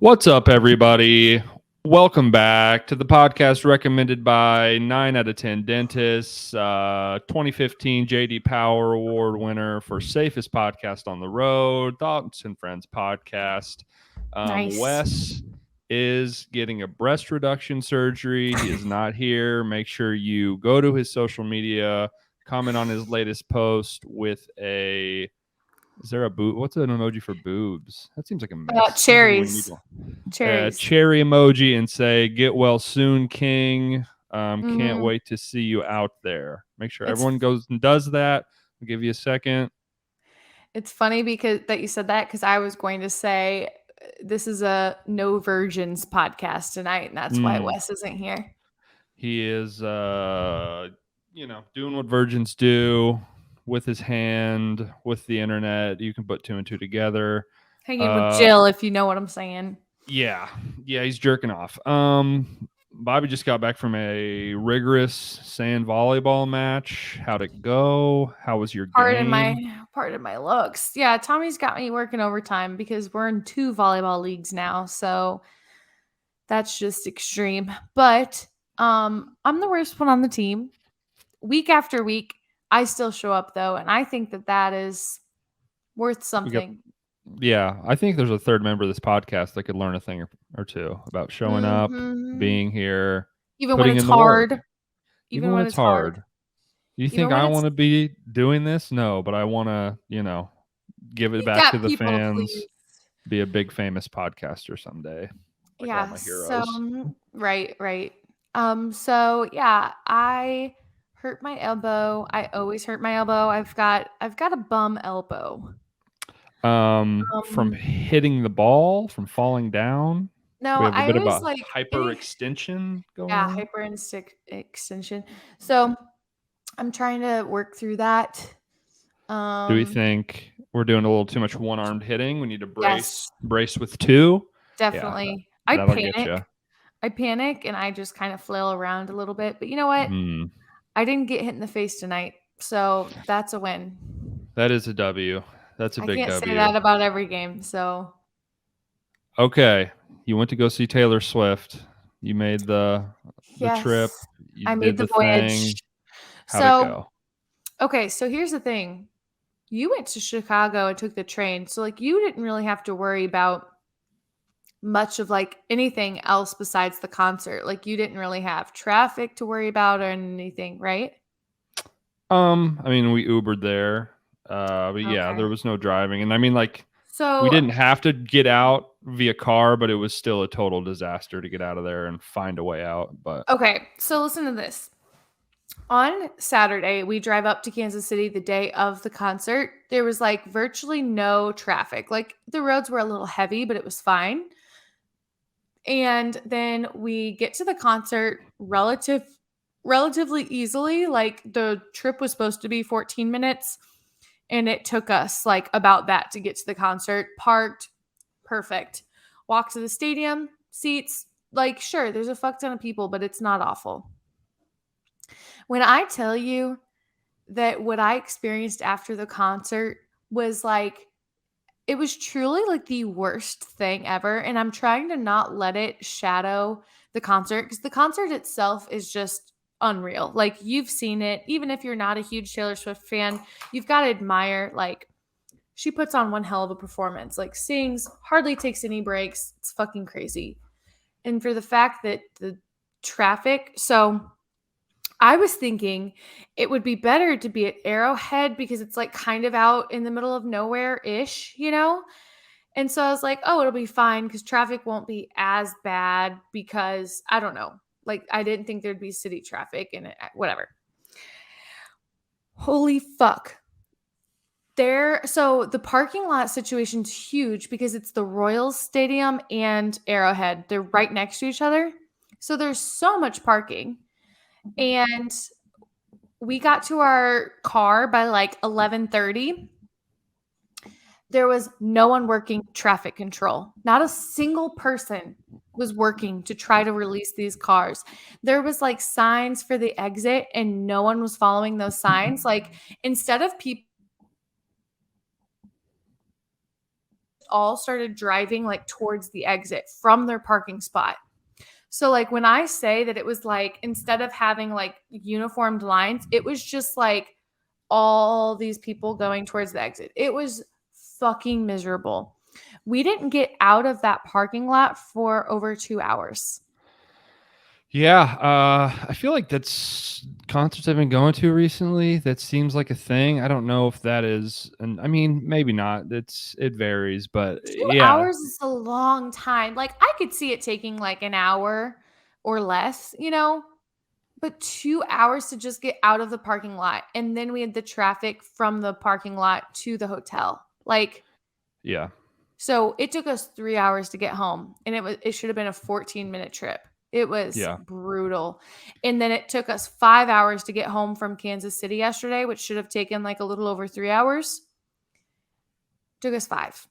What's up, everybody? Welcome back to the podcast recommended by 9 out of 10 dentists. 2015 JD Power Award winner for safest podcast on the road, Thoughts and Friends podcast. Nice. Wes is getting a breast reduction surgery. He is not here. Make sure you go to his social media, comment on his latest post with a... Is there a boob? What's an emoji for boobs? That seems like a mess. Cherries. Cherry emoji and say, "Get well soon, King. Can't wait to see you out there." Make sure everyone goes and does that. I'll give you a second. It's funny that you said that because I was going to say this is a no virgins podcast tonight, and that's why Wes isn't here. He is, doing what virgins do. With his hand, with the internet, you can put two and two together. Hanging with Jill, if you know what I'm saying. Yeah, he's jerking off. Bobbie just got back from a rigorous sand volleyball match. How'd it go? How was your game? Pardon my looks. Yeah, Tommy's got me working overtime because we're in 2 volleyball leagues now, so that's just extreme. But I'm the worst one on the team. Week after week, I still show up, though, and I think that is worth something. I think there's a third member of this podcast that could learn a thing or two about showing up, being here, even when it's hard. Even when it's hard. You think I want to be doing this? No, but I want to, give it back to the fans, be a big famous podcaster someday. Like all my heroes. Right. I hurt my elbow. I always hurt my elbow. I've got a bum elbow. From hitting the ball, from falling down. No, we have a bit was of a hyperextension going on. Yeah, hyperextension. So I'm trying to work through that. Do we think we're doing a little too much one-armed hitting? We need to brace with 2. Definitely. Yeah, I panic and I just kind of flail around a little bit. But you know what? I didn't get hit in the face tonight, so that's a win. That is a W. That's a big W. I can't say that about every game, so. Okay. You went to go see Taylor Swift. You made the trip. I made the voyage. How'd it go? Okay, so here's the thing. You went to Chicago and took the train, so you didn't really have to worry about much of anything else besides the concert. You didn't really have traffic to worry about or anything, right? I mean, we Ubered there. But yeah, there was no driving. And I mean, we didn't have to get out via car, but it was still a total disaster to get out of there and find a way out. But okay, so listen to this. On Saturday, we drive up to Kansas City the day of the concert. There was virtually no traffic. The roads were a little heavy, but it was fine. And then we get to the concert relatively easily. The trip was supposed to be 14 minutes. And it took us about that to get to the concert. Parked, perfect. Walked to the stadium, seats. Sure, there's a fuck ton of people, but it's not awful. When I tell you that what I experienced after the concert was it was truly the worst thing ever. And I'm trying to not let it shadow the concert because the concert itself is just unreal. You've seen it, even if you're not a huge Taylor Swift fan, you've got to admire, she puts on one hell of a performance, sings, hardly takes any breaks. It's fucking crazy. And for the fact that the traffic, so I was thinking it would be better to be at Arrowhead because it's kind of out in the middle of nowhere-ish, And so I was it'll be fine because traffic won't be as bad because I don't know. I didn't think there'd be city traffic and whatever. Holy fuck. So the parking lot situation's huge because it's the Royals Stadium and Arrowhead. They're right next to each other. So there's so much parking. And we got to our car by 11:30. There was no one working traffic control. Not a single person was working to try to release these cars. There was signs for the exit and no one was following those signs. Instead of people all started driving like towards the exit from their parking spot. So like when I say that it was like instead of having like uniformed lines, it was just like all these people going towards the exit. It was fucking miserable. We didn't get out of that parking lot for over 2 hours. Yeah, I feel like that's concerts I've been going to recently. That seems like a thing. I don't know if that is, and I mean, maybe not. It varies, but 2 yeah, hours is a long time. Like I could see it taking like an hour or less, you know, but 2 hours to just get out of the parking lot. And then we had the traffic from the parking lot to the hotel. Like, yeah, so it took us 3 hours to get home, and it should have been a 14-minute trip. It was yeah. brutal. And then it took us 5 hours to get home from Kansas City yesterday, which should have taken like a little over 3 hours. Took us 5.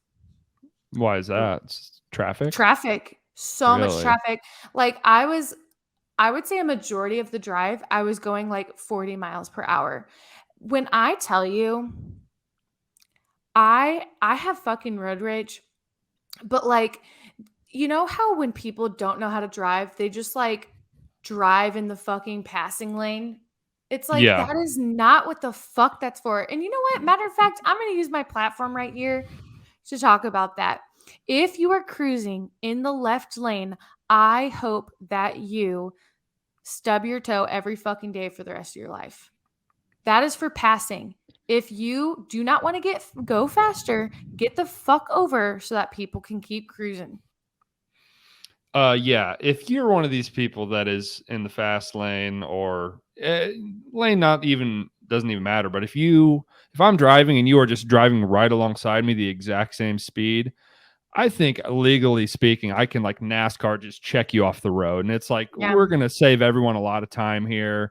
Why is that? It's traffic? Traffic. So much Really? traffic. Like I would say a majority of the drive, I was going like 40 miles per hour. When I tell you, I have fucking road rage, but like, you know how when people don't know how to drive, they just like drive in the fucking passing lane? It's like Yeah. that is not what the fuck that's for. And you know what? Matter of fact, I'm going to use my platform right here to talk about that. If you are cruising in the left lane, I hope that you stub your toe every fucking day for the rest of your life. That is for passing. If you do not want to go faster, get the fuck over so that people can keep cruising. Yeah. If you're one of these people that is in the fast lane or lane, not even doesn't even matter. But if I'm driving and you are just driving right alongside me, the exact same speed, I think legally speaking, I can like NASCAR just check you off the road, and it's like Yeah, we're gonna save everyone a lot of time here.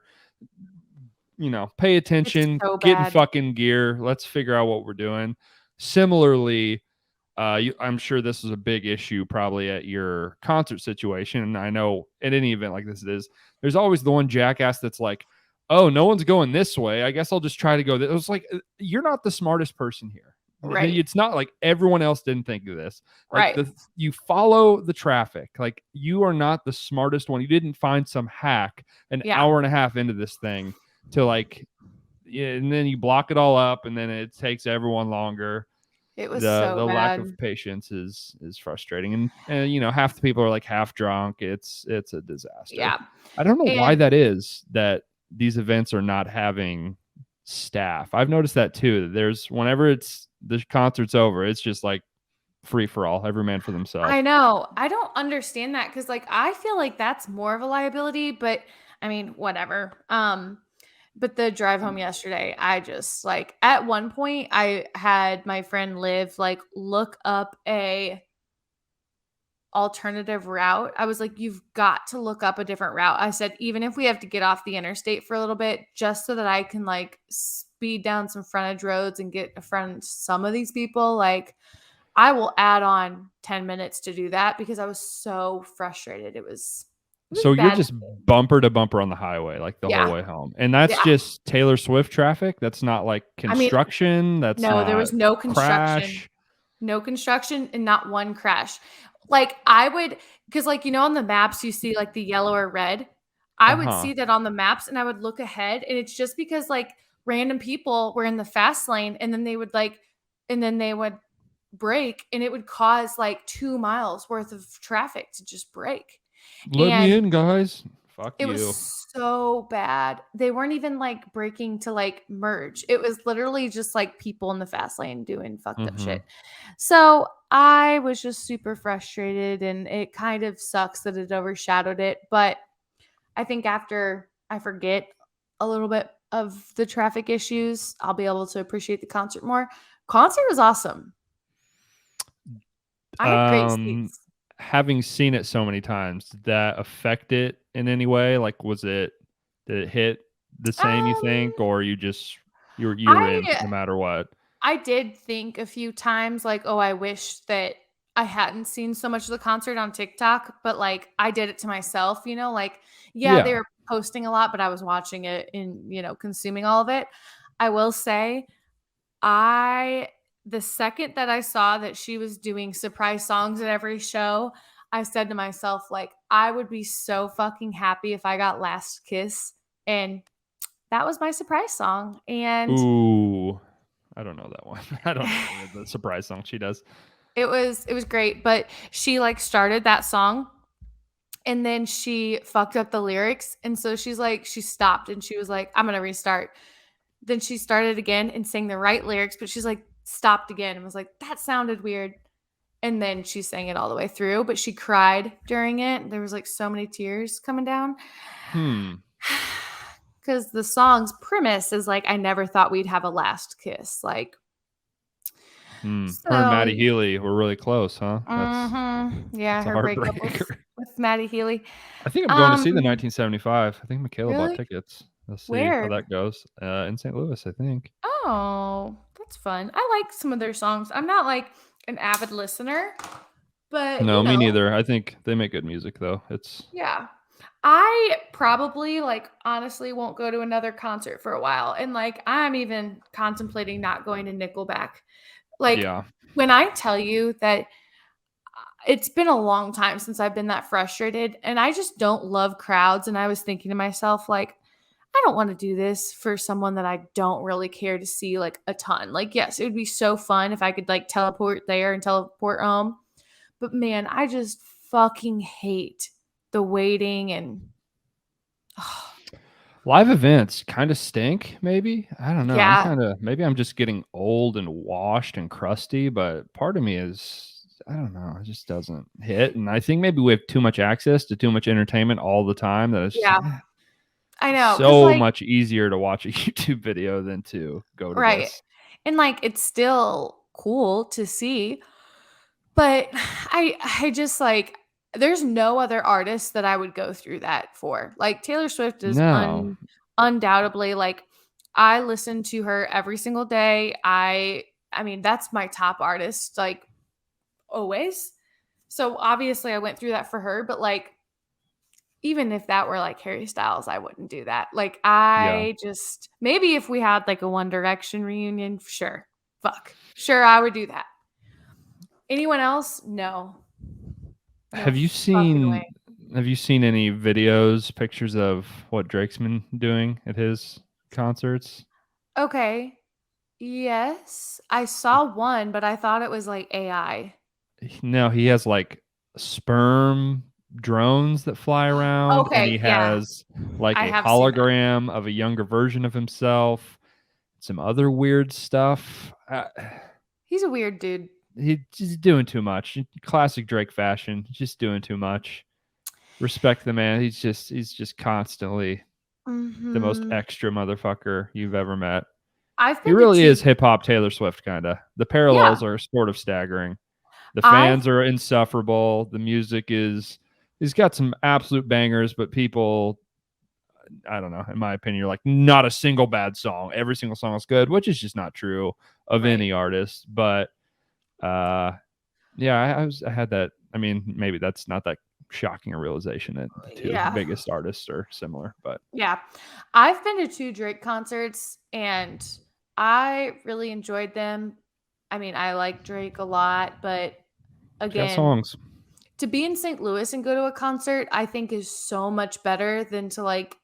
Pay it's attention, so get in bad. fucking gear. Let's figure out what we're doing. Similarly, I'm sure this is a big issue probably at your concert situation. And I know at any event like this, there's always the one jackass that's like, oh, no one's going this way. I guess I'll just try to go. It was like, you're not the smartest person here. Right. It's not like everyone else didn't think of this. Like Right. you follow the traffic. Like you are not the smartest one. You didn't find some hack an Yeah. hour and a half into this thing to like, yeah, and then you block it all up, and then it takes everyone longer. It was The so lack of bad. patience is frustrating, and half the people are like half drunk. It's a disaster. Yeah. I don't know why And that is, that these events are not having staff. I've noticed that too. There's whenever it's the concert's over, it's just like free for all, every man for themselves. I know. I don't understand that cuz like I feel like that's more of a liability, but I mean, whatever. But the drive home yesterday, I just like at one point I had my friend Liv like look up a alternative route. I was like, you've got to look up a different route. I said, even if we have to get off the interstate for a little bit, just so that I can like speed down some frontage roads and get in front of some of these people, like I will add on 10 minutes to do that because I was so frustrated. It was So you're bad. just bumper to bumper on the highway like the whole Yeah. way home, and that's Yeah. just Taylor Swift traffic. That's not like I mean, construction. That's no, there not was no construction. crash. No construction and not one crash. Like I would, because like on the maps you see like the yellow or red. I would Uh-huh. see that on the maps and I would look ahead and it's just because like random people were in the fast lane and then they would break and it would cause like 2 miles worth of traffic to just break. Let me And in, guys. Fuck it was you. so bad. They weren't even like breaking to like merge. It was literally just like people in the fast lane doing fucked up Mhm. shit. So I was just super frustrated and it kind of sucks that it overshadowed it. But I think after I forget a little bit of the traffic issues, I'll be able to appreciate the concert more. Concert was awesome. I had great Um, seats. Having seen it so many times, did that affect it in any way? Like, did it hit the same, you Um, think, or you were in I no matter what? I did think a few times like, "Oh, I wish that I hadn't seen so much of the concert on TikTok," but, like, I did it to myself, like, yeah, they Yeah. were posting a lot, but I was watching it and, consuming all of it. I will say, I the second that I saw that she was doing surprise songs at every show, I said to myself, like, I would be so fucking happy if I got Last Kiss. And that was my surprise song. And Ooh, I don't know that one. I don't know any of the surprise songs she does. it was great. But she like started that song and then she fucked up the lyrics. And so she stopped and she was like, I'm gonna restart. Then she started again and sang the right lyrics, but she's like stopped again and was like, that sounded weird. And then she sang it all the way through, but she cried during it. There was like so many tears coming down. Because the song's premise is like, I never thought we'd have a last kiss. Like, Her and so Maddie Healy were really close, huh? yeah, That's a her breakup heartbreaker. with Maddie Healy. I think I'm going to see the 1975. I think Michaela bought Really? tickets. Let's see how Where? that goes. In St. Louis, I think. Oh, that's fun. I like some of their songs. I'm not like an avid listener, but No, me neither. I think they make good music, though. It's yeah. I probably like honestly won't go to another concert for a while. And like I'm even contemplating not going to Nickelback. Like yeah. when I tell you that it's been a long time since I've been that frustrated and I just don't love crowds and I was thinking to myself like I don't want to do this for someone that I don't really care to see like a ton. Like yes, it would be so fun if I could like teleport there and teleport home. But man, I just fucking hate the waiting and Live events kind of stink, maybe. I don't know. yeah, Maybe I'm just getting old and washed and crusty, but part of me is, I don't know, it just doesn't hit. And I think maybe we have too much access to too much entertainment all the time that it's just yeah, like, I it's know. Cause so like, much easier to watch a YouTube video than to go to right. this. And like, it's still cool to see, but I just like, there's no other artist that I would go through that for. Like Taylor Swift is No. undoubtedly like, I listen to her every single day. I mean, that's my top artist, like always. So obviously I went through that for her, but like, even if that were like Harry Styles, I wouldn't do that. Like Yeah. I just maybe if we had like a One Direction reunion, sure. Fuck. Sure, I would do that. Anyone else? No. No Have you fucking seen way. have you seen any videos, pictures of what Drake's been doing at his concerts? Okay. Yes. I saw one, but I thought it was like AI. No, he has like sperm drones that fly around, and he Okay, yeah. has like I a have seen that. hologram of a younger version of himself. Some other weird stuff. He's a weird dude. He's just doing too much. Classic Drake fashion. Just doing too much. Respect the man. He's just constantly the most Mhm. extra motherfucker you've ever met. I've He been to really two. is hip hop Taylor Swift kind of. The Yeah. parallels are sort of staggering. The I've fans are insufferable. The music is he's got some absolute bangers, but people, I don't know, in my opinion, you're like not a single bad song. Every single song is good, which is just not true of right. any artist. But yeah, I had that. I mean, maybe that's not that shocking a realization that the two Yeah. biggest artists are similar, but Yeah. I've been to 2 Drake concerts and I really enjoyed them. I mean, I like Drake a lot, but he's got again, songs. to be in St. Louis and go to a concert, I think is so much better than to like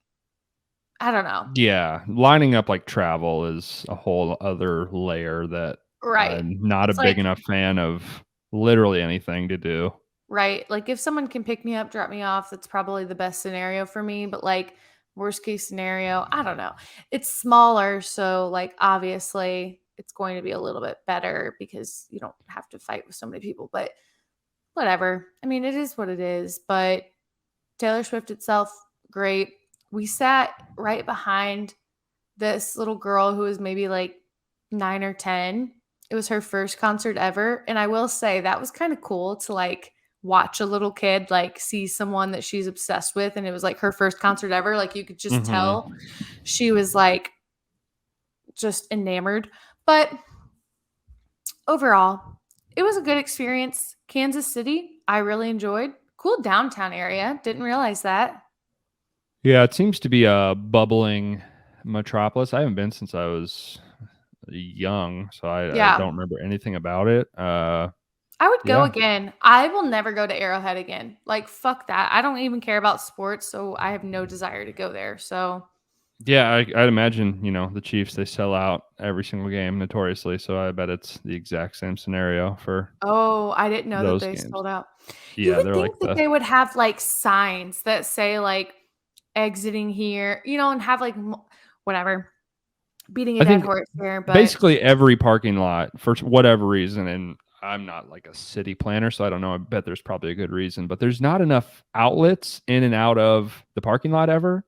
I don't know. Yeah, lining up like travel is a whole other layer that Right. I'm not a It's big like enough fan of literally anything to do. right, like if someone can pick me up, drop me off, that's probably the best scenario for me, but like worst case scenario, I don't know. It's smaller, so like obviously it's going to be a little bit better because you don't have to fight with so many people, but whatever. I mean, it is what it is, but Taylor Swift itself, great. We sat right behind this little girl who was maybe like 9 or 10. It was her first concert ever, and I will say that was kind of cool to like watch a little kid like see someone that she's obsessed with and it was like her first concert ever. Like you could just tell Mhm. she was like just enamored. But overall, it was a good experience. Kansas City, I really enjoyed. Cool downtown area. Didn't realize that. Yeah, it seems to be a bubbling metropolis. I haven't been since I was young, so I Yeah. don't remember anything about it. I would go Yeah. again. I will never go to Arrowhead again. Like, fuck that. I don't even care about sports, so I have no desire to go there. So, Yeah, I'd imagine, the Chiefs, they sell out every single game notoriously, so I bet it's the exact same scenario for oh, I didn't know that those they games. sold out. You Yeah, would they're like think that they would have like signs that say like exiting here, and have like whatever, beating a I dead think horse here, but basically every parking lot for whatever reason, and I'm not like a city planner, so I don't know. I bet there's probably a good reason, but there's not enough outlets in and out of the parking lot ever.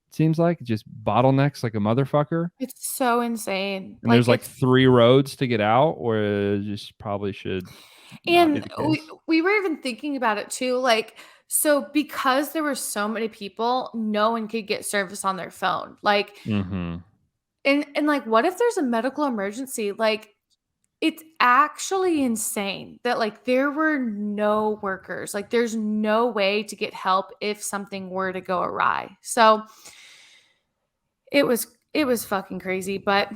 It seems like it just bottlenecks like a motherfucker. it's so insane. And Like there's like it's 3 roads to get out, where it just probably should not be and the we case. we were even thinking about it too, like so because there were so many people, no one could get service on their phone. Like Mhm. and like what if there's a medical emergency? Like it's actually insane that like there were no workers. Like there's no way to get help if something were to go awry. So it was fucking crazy, but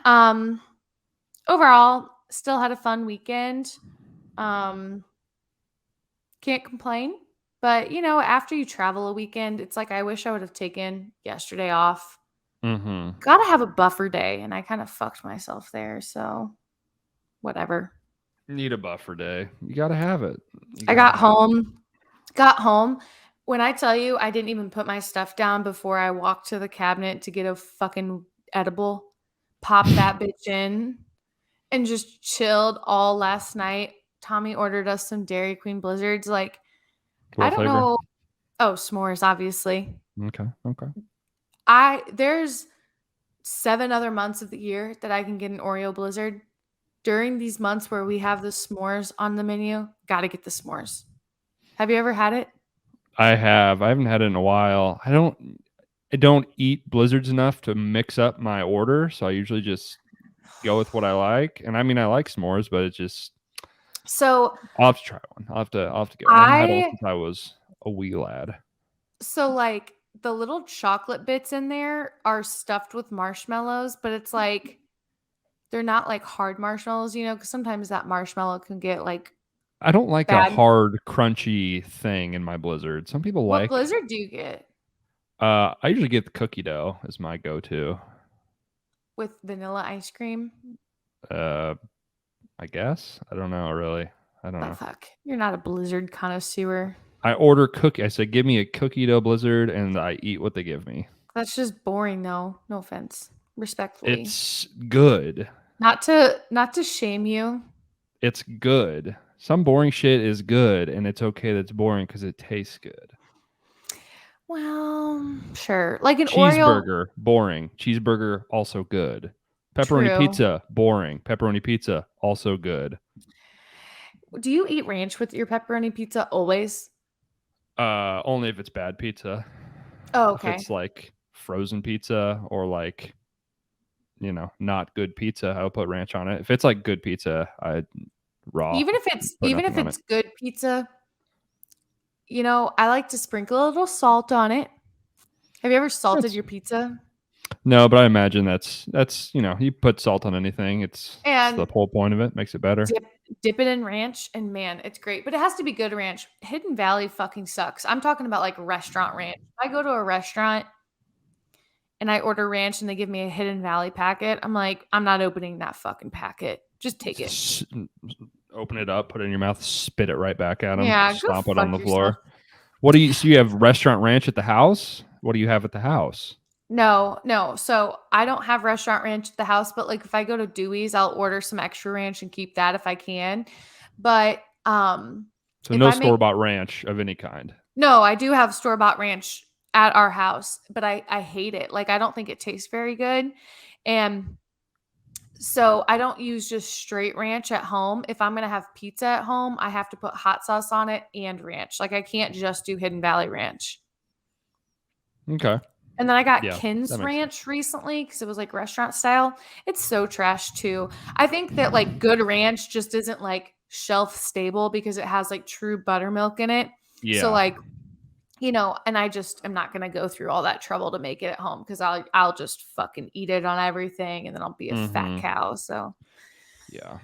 um overall still had a fun weekend. Um Can't complain. But, after you travel a weekend, it's like I wish I would have taken yesterday off. Mhm. Gotta have a buffer day, and I kind of fucked myself there. So, whatever. Need a buffer day. You gotta have it. You I gotta got have it. home. Got home. When I tell you I didn't even put my stuff down before I walked to the cabinet to get a fucking edible, pop that bitch in, and just chilled all last night. Tommy ordered us some Dairy Queen Blizzards. Like, I What don't flavor? know. Oh, s'mores, obviously. Okay, okay. There's 7 other months of the year that I can get an Oreo Blizzard. During these months where we have the s'mores on the menu, gotta get the s'mores. Have you ever had it? I have. I haven't had it in a while. I don't eat blizzards enough to mix up my order, so I usually just go with what I like. And I mean, I like s'mores, but it's just So I'll have to try one. I'll have to get one. I haven't had one I since I was a wee lad. so like the little chocolate bits in there are stuffed with marshmallows, but it's like they're not like hard marshmallows, because sometimes that marshmallow can get like I don't like a bad. hard, crunchy thing in my blizzard. Some people What like. Blizzard do you get I usually get the cookie dough as my go-to. with vanilla ice cream? Uh, I guess. I don't know really. I don't The know. fuck? You're not a Blizzard connoisseur. I order cookie. I said, give me a cookie dough blizzard, and I eat what they give me. That's just boring though. No offense. Respectfully. It's good. Not to shame you. It's good. Some boring shit is good, and it's okay that it's boring because it tastes good. Well, sure. Like an Oreo, Cheeseburger, boring. Cheeseburger, also good. Pepperoni true. pizza, boring. Pepperoni pizza, also good. Do you eat ranch with your pepperoni pizza always? Only if it's bad pizza. Oh, If okay. it's like frozen pizza or like, not good pizza, I'll put ranch on it. If it's like good pizza, I raw, Even if it's put even nothing if on it. it's good pizza, I like to sprinkle a little salt on it. Have you ever salted That's your pizza? no, but I imagine that's you put salt on anything. It's the And whole point of it. Makes it better. dip it in ranch and man, it's great. But it has to be good ranch. Hidden Valley fucking sucks. I'm talking about like restaurant ranch. If I go to a restaurant and I order ranch and they give me a Hidden Valley packet, I'm like, I'm not opening that fucking packet. Just take it. Open it up, put it in your mouth, spit it right back at them, Yeah, go stomp it on fuck the yourself. floor. What do you? So you have restaurant ranch at the house? What do you have at the house? No, no. So I don't have restaurant ranch at the house, but like if I go to Dewey's, I'll order some extra ranch and keep that if I can. But So if no I make store bought ranch of any kind. no, I do have store-bought ranch at our house, but I hate it. Like I don't think it tastes very good. And so I don't use just straight ranch at home. If I'm going to have pizza at home, I have to put hot sauce on it and ranch. Like I can't just do Hidden Valley ranch. Okay. And then I got Yeah, that Kin's makes sense. Ranch recently because it was like restaurant style. It's so trash too. I think that like good ranch just isn't like shelf stable because it has like true buttermilk in it. So Yeah. like you know, and I just am not going to go through all that trouble to make it at home because I'll just fucking eat it on everything and then I'll be a fat Mm-hmm. cow. So, Yeah.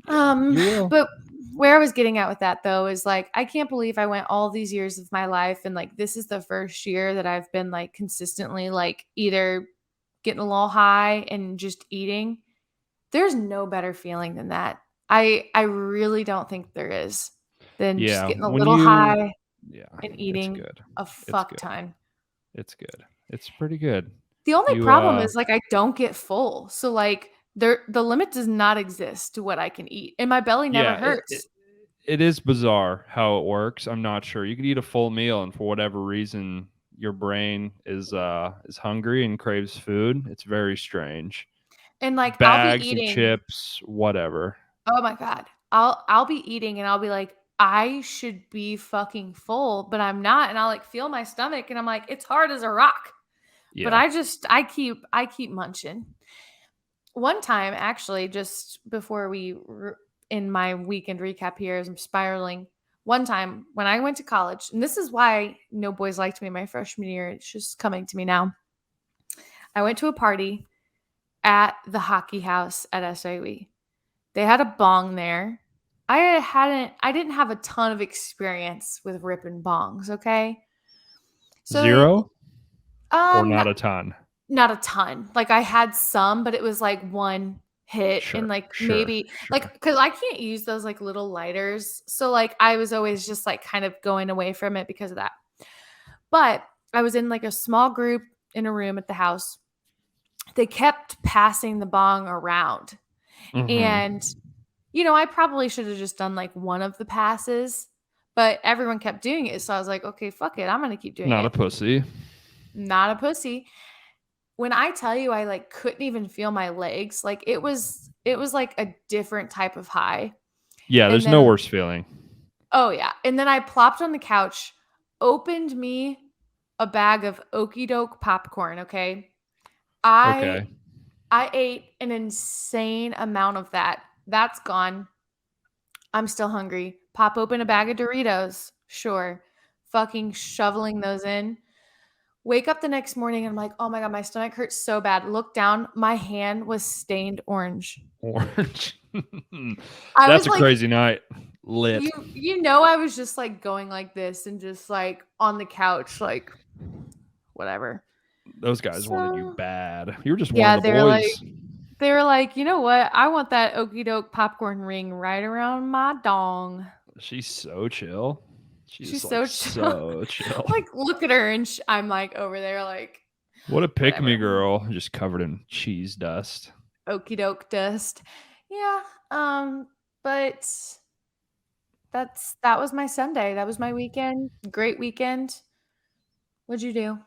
Yeah. um, You will. but where I was getting at with that though is like I can't believe I went all these years of my life and like this is the first year that I've been like consistently like either getting a little high and just eating. There's no better feeling than that. I really don't think there is than just Yeah. getting a When little you, high yeah, and it's eating good. a It's fuck good. ton. It's good. It's pretty good. The only You, problem is like I don't get full. So like the limit does not exist to what I can eat. And my belly never yeah, it hurts. it is bizarre how it works. I'm not sure. You could eat a full meal, and for whatever reason, your brain is hungry and craves food. It's very strange. And like I'll be Bags of eating. chips, whatever. Oh my god. I'll be eating and I'll be like I should be fucking full, but I'm not and I'll like feel my stomach and I'm like it's hard as a rock. But Yeah. I keep munching. One time actually just before in my weekend recap here as I'm spiraling. One time when I went to college, and this is why no boys liked me my freshman year, it's just coming to me now. I went to a party at the hockey house at SIE. They had a bong there. I didn't have a ton of experience with ripping bongs, okay? So Zero or not, not a ton. not a ton. Like I had some, but it was like one hit and Sure. like Sure. maybe Sure. like cuz I can't use those like little lighters. So like I was always just like kind of going away from it because of that. But I was in like a small group in a room at the house. They kept passing the bong around. And Mm-hmm. you know, I probably should have just done like one of the passes, but everyone kept doing it. So I was like, okay, fuck it. I'm going to keep doing Not a it. pussy. Not a pussy. When I tell you I like couldn't even feel my legs, like it was like a different type of high. Yeah, And there's no then worse feeling. oh yeah, and then I plopped on the couch, opened me a bag of okey doke popcorn, okay? I Okay. I ate an insane amount of that. That's gone. I'm still hungry. Pop open a bag of Doritos. Sure. Fucking shoveling those in. Wake up the next morning and I'm like, oh my God, my stomach hurts so bad. Look down. My hand was stained orange. Orange. I That's was a like, crazy night. Lit. you know, I was just like going like this and just like on the couch, like whatever. Those guys wanted you So bad. You were just one of yeah, the boys. they were like, you know what? I want that okey doke popcorn ring right around my dong. She's so chill. She's She's like so chill. so chill. Like, look at her, and I'm like over there, like, What a pick me whatever. girl. Just covered in cheese dust. Okey doke dust. Yeah. But that was my Sunday. That was my weekend. Great weekend. What'd you do?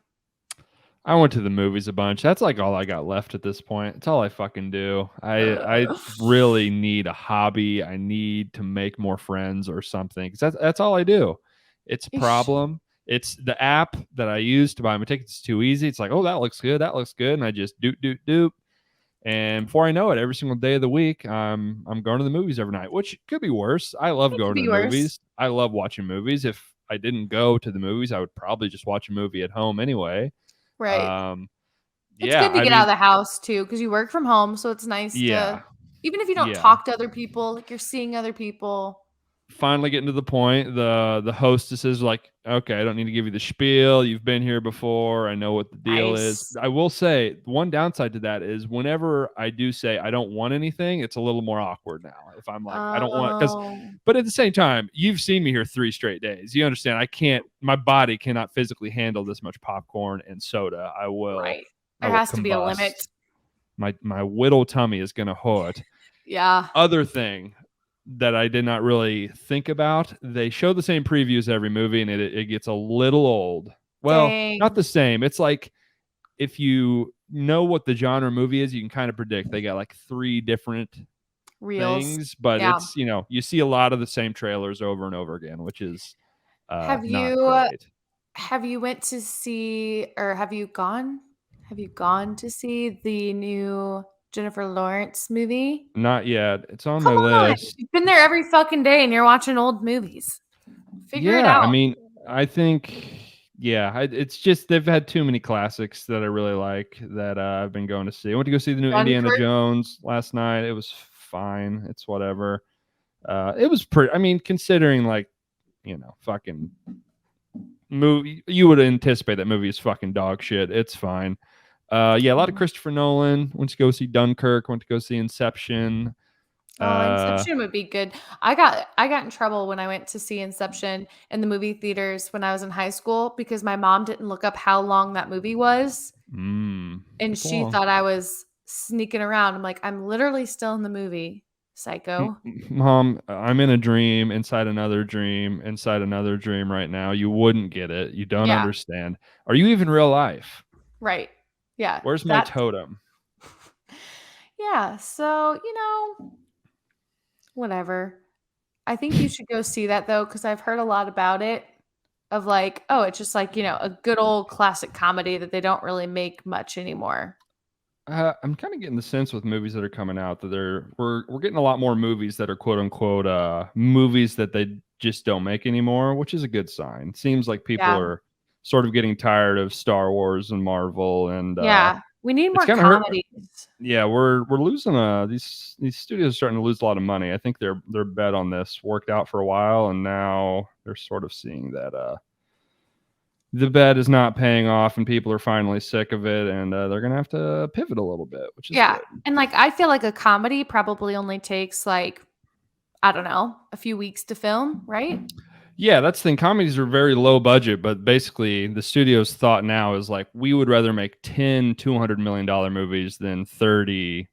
I went to the movies a bunch. That's like all I got left at this point. It's all I fucking do. I Uh, really need a hobby. I need to make more friends or something. 'Cause that's all I do. It's a Ish. problem. It's the app that I use to buy my tickets is too easy. It's like, oh, that looks good. That looks good. And I just doop doop doop. And before I know it, every single day of the week, I'm going to the movies every night, which could be worse. I love It could going to be the worse. movies. I love watching movies. If I didn't go to the movies, I would probably just watch a movie at home anyway. Right. Um, It's yeah, good to I get out of mean, the house too, because you work from home, so it's nice yeah, to, even if you don't yeah. talk to other people, like you're seeing other people. Finally getting to the point. The hostess is like, okay, I don't need to give you the spiel. You've been here before. I know what the deal is. Nice. I will say one downside to that is whenever I do say I don't want anything, it's a little more awkward now. If I'm like, I don't want because Oh, but at the same time, you've seen me here 3 straight days. You understand I can't my body cannot physically handle this much popcorn and soda. right. I There will has to be a limit. combust. My whittle tummy is gonna hurt. Yeah. Other thing that I did not really think about. They show the same previews every movie, and it gets a little old. Well, not Dang. the same. It's like if you know what the genre movie is, you can kind of predict. They got like 3 different Reels. things, but Yeah. it's you see a lot of the same trailers over and over again, which is Have not you great. have you went to see or have you gone to see the new Jennifer Lawrence movie? Not yet. It's on Come my on. list. You've been there every fucking day and you're watching old movies. Figure it Yeah, I out. mean, I think. Yeah, it's just they've had too many classics that I really like that I've been going to see. I went to go see the new Indiana Dunkirk. Jones last night. It was fine. It's whatever. It was pretty. I mean, considering like fucking movie, you would anticipate that movie is fucking dog shit. It's fine. Yeah, a lot of Christopher Nolan. Went to go see Dunkirk. Went to go see Inception. Oh, Inception would be good. I got in trouble when I went to see Inception in the movie theaters when I was in high school because my mom didn't look up how long that movie was, and It's she long. thought I was sneaking around. I'm like, I'm literally still in the movie, psycho. Mom, I'm in a dream inside another dream inside another dream right now. You wouldn't get it. You don't Yeah, understand. Are you even real life? right. Yeah, Where's my that. totem? Yeah, so whatever. I think you should go see that though, because I've heard a lot about it. Of like, oh, it's just like a good old classic comedy that they don't really make much anymore. I'm kind of getting the sense with movies that are coming out that we're getting a lot more movies that are quote unquote movies that they just don't make anymore, which is a good sign. Seems like people Yeah, are sort of getting tired of Star Wars and Marvel, and yeah. We need it's more kind of hurt. comedies. Yeah, we're losing these studios are starting to lose a lot of money. I think their bet on this worked out for a while, and now they're sort of seeing that the bet is not paying off, and people are finally sick of it, and they're gonna have to pivot a little bit, which is Yeah, good. and like I feel like a comedy probably only takes like I don't know a few weeks to film, right? Yeah, that's the thing. Comedies are very low budget, but basically the studio's thought now is like we would rather make 10 $200 million movies than 30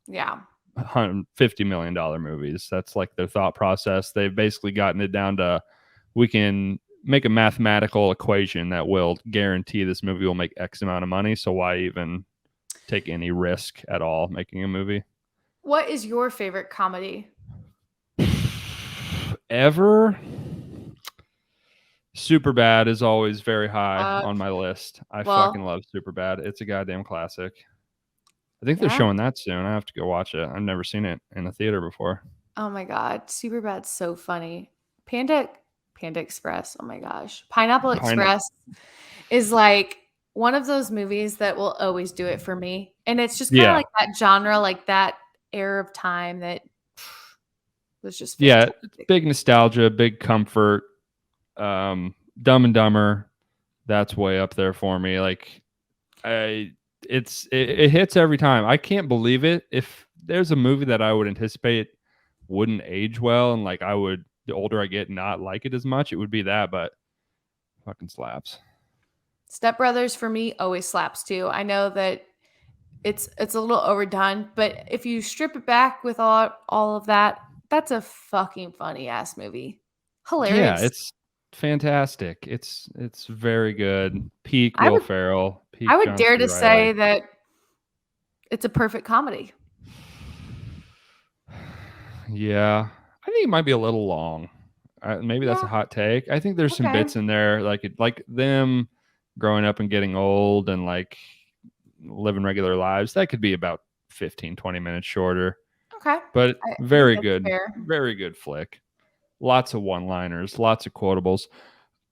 Yeah, $50 million movies. That's like their thought process. They've basically gotten it down to we can make a mathematical equation that will guarantee this movie will make X amount of money. So why even take any risk at all making a movie? what is your favorite comedy? Ever? Super Bad is always very high Uh, on my list. I fucking well, love Super Bad. It's a goddamn classic. I think they're yeah. showing that soon. I have to go watch it. I've never seen it in a theater before. Oh my god, Superbad's so funny. Panda Panda Express. Oh my gosh, Pineapple Pine- Express is like one of those movies that will always do it for me. And it's just kind of yeah, like that genre, like that era of time that was just yeah, fantastic. big nostalgia, big comfort. Dumb and Dumber, that's way up there for me. Like, it hits every time. I can't believe it. If there's a movie that I would anticipate wouldn't age well, and like I would, the older I get, not like it as much, it would be that. But fucking slaps. Step Brothers for me always slaps too. I know that it's a little overdone, but if you strip it back with all of that, that's a fucking funny ass movie. Yeah, Hilarious. it's fantastic. It's very good. Peak I Will would Ferrell, I peak would John dare C. to Riley. say that it's a perfect comedy. Yeah, I think it might be a little long. Maybe that's a Yeah, hot take. I think there's some okay. bits in there like them growing up and getting old and like living regular lives. That could be about 15, 20 minutes shorter, Okay. but I think that's fair. very good flick. Lots of one-liners, lots of quotables.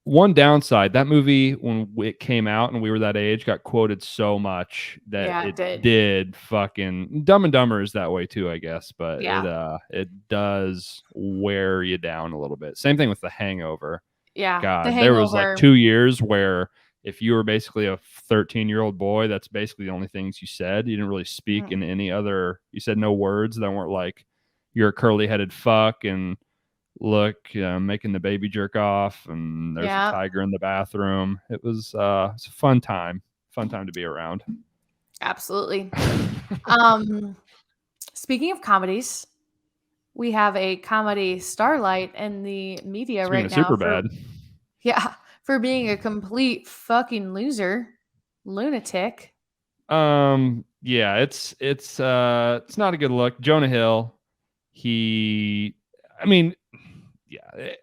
One downside, that movie when it came out and we were that age got quoted so much that Yeah, it it did. did fucking Dumb and Dumber is that way too, I guess, but Yeah. it does wear you down a little bit. Same thing with The Hangover. Yeah. The God, there was like Hangover. 2 years where if you were basically a 13-year-old boy, that's basically the only things you said. You didn't really speak Mhm. in any other, you said no words that weren't like you're a curly-headed fuck and look, making the baby jerk off, and there's a Yeah, tiger in the bathroom. It's a fun time to be around. absolutely. Um, Speaking of comedies, we have a comedy starlight in the media Speaking right of now super bad, for being a complete fucking loser, lunatic. yeah, it's not a good look. Jonah Hill, he, I mean, yeah,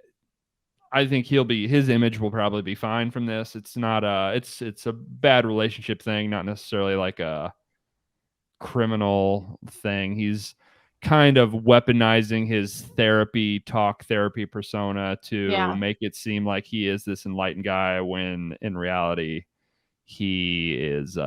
I think his image will probably be fine from this. It's not it's a bad relationship thing, not necessarily like a criminal thing. kind of weaponizing his therapy persona to Yeah. make it seem like he is this enlightened guy when in reality he is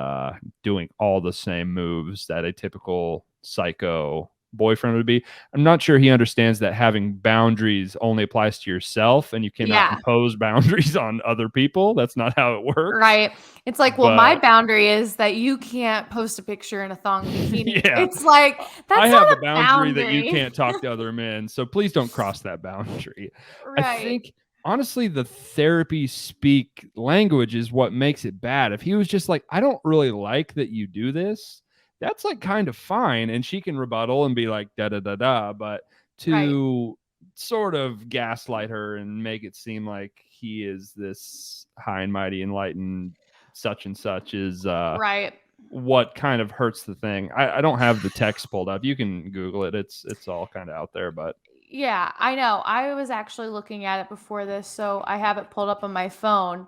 doing all the same moves that a typical psycho boyfriend would be. I'm not sure he understands that having boundaries only applies to yourself and you cannot Yeah. impose boundaries on other people. That's not how it works. Right. It's like, well, my But boundary is that you can't post a picture in a thong bikini. yeah, It's like, I that's have not a a boundary that you boundary. can't talk to other men, so please don't cross that boundary. I Right. think honestly the therapy speak language is what makes it bad. If he was just like, I don't really like that you do this, that's like kind of fine. And she can rebuttal and be like, da da da da. But Right. to sort of gaslight her and make it seem like he is this high and mighty, enlightened such and such is Right. what kind of hurts the thing. I don't have the text pulled up. You can Google it. It's all kind of out there, but Yeah, I know. I was actually looking at it before this, so I have it pulled up on my phone.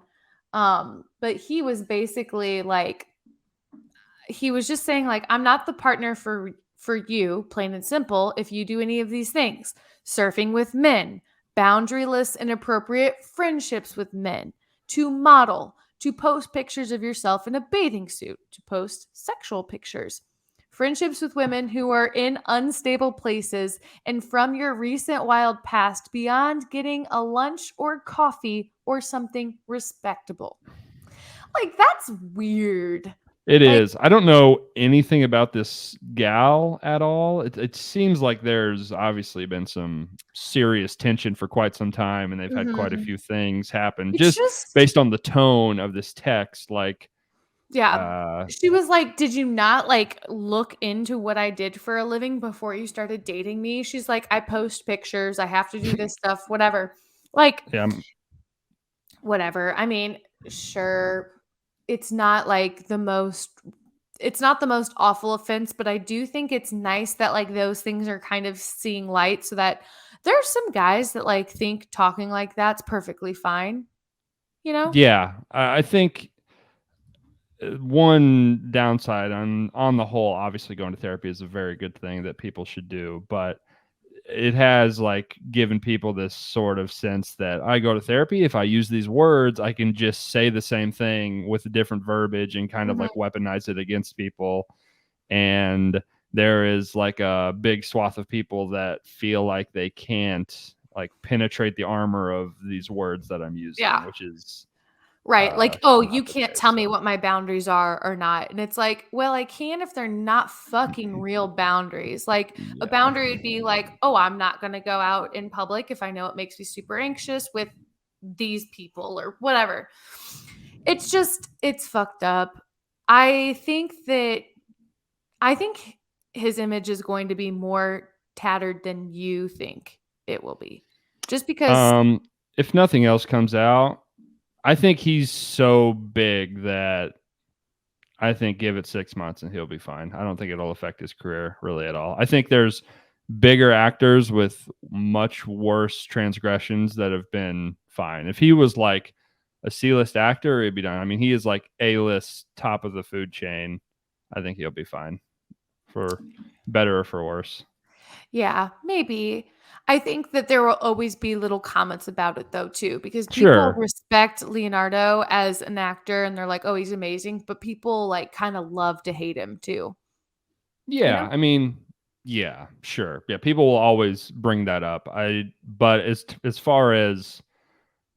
But he was basically like, he was just saying like, I'm not the partner for you, plain and simple, if you do any of these things. Surfing with men, boundaryless inappropriate friendships with men, to model, to post pictures of yourself in a bathing suit, to post sexual pictures. Friendships with women who are in unstable places, and from your recent wild past beyond getting a lunch or coffee or something respectable. Like, that's weird. it Like, is. I don't know anything about this gal at all. It seems like there's obviously been some serious tension for quite some time, and they've had quite a mhm. few things happen It's just just, based on the tone of this text. Like, yeah. uh, She was like, "Did you not, like, look into what I did for a living before you started dating me?" She's like, "I post pictures, I have to do this stuff, whatever." Like, yeah, whatever. I mean, sure, it's not like the most it's not the most awful offense, but I do think it's nice that like those things are kind of seeing light so that there are some guys that like think talking like that's perfectly fine, you know? yeah. I think one downside on the whole, obviously going to therapy is a very good thing that people should do, but it has like given people this sort of sense that I go to therapy. If I use these words, I can just say the same thing with a different verbiage and kind of Mhm. like weaponize it against people. And there is like a big swath of people that feel like they can't like penetrate the armor of these words that I'm using, Yeah. which is Right, like, "Oh, not you the can't case. tell me So what my boundaries are or not," and it's like, "Well, I can if they're not fucking real boundaries." Like, a yeah. boundary would be like, "Oh, I'm not gonna go out in public if I know it makes me super anxious with these people," or whatever. It's just it's fucked up. I think that I think his image is going to be more tattered than you think it will be. Just because. Um if nothing else comes out, I think he's so big that I think give it 6 months and he'll be fine. I don't think it'll affect his career really at all. I think there's bigger actors with much worse transgressions that have been fine. If he was like a C-list actor, it'd be done. I mean, he is like A-list, top of the food chain. I think he'll be fine for better or for worse. Yeah, maybe. I think that there will always be little comments about it though too, because people Sure. respect Leonardo as an actor and they're like, "Oh, he's amazing," but people like kind of love to hate him too, you Yeah, know? I mean, yeah, sure. Yeah, people will always bring that up. But as far as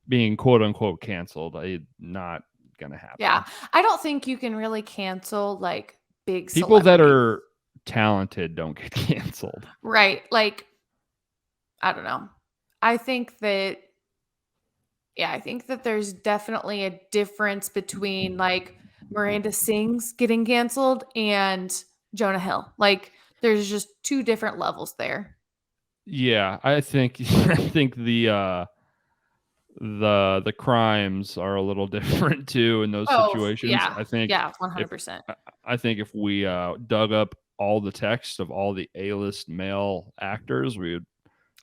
being quote unquote canceled, not gonna Yeah. happen. I don't think you can really cancel like big People that celebrities. are talented don't get canceled. Right. Like, I don't know. I think that Yeah, I think that there's definitely a difference between like Miranda Sings getting canceled and Jonah Hill. Like there's just two different levels there. Yeah, I think I think the crimes are a little different too in those Oh, situations. yeah. I think Yeah, if 100%. I think if we dug up all the text of all the A-list male actors, we would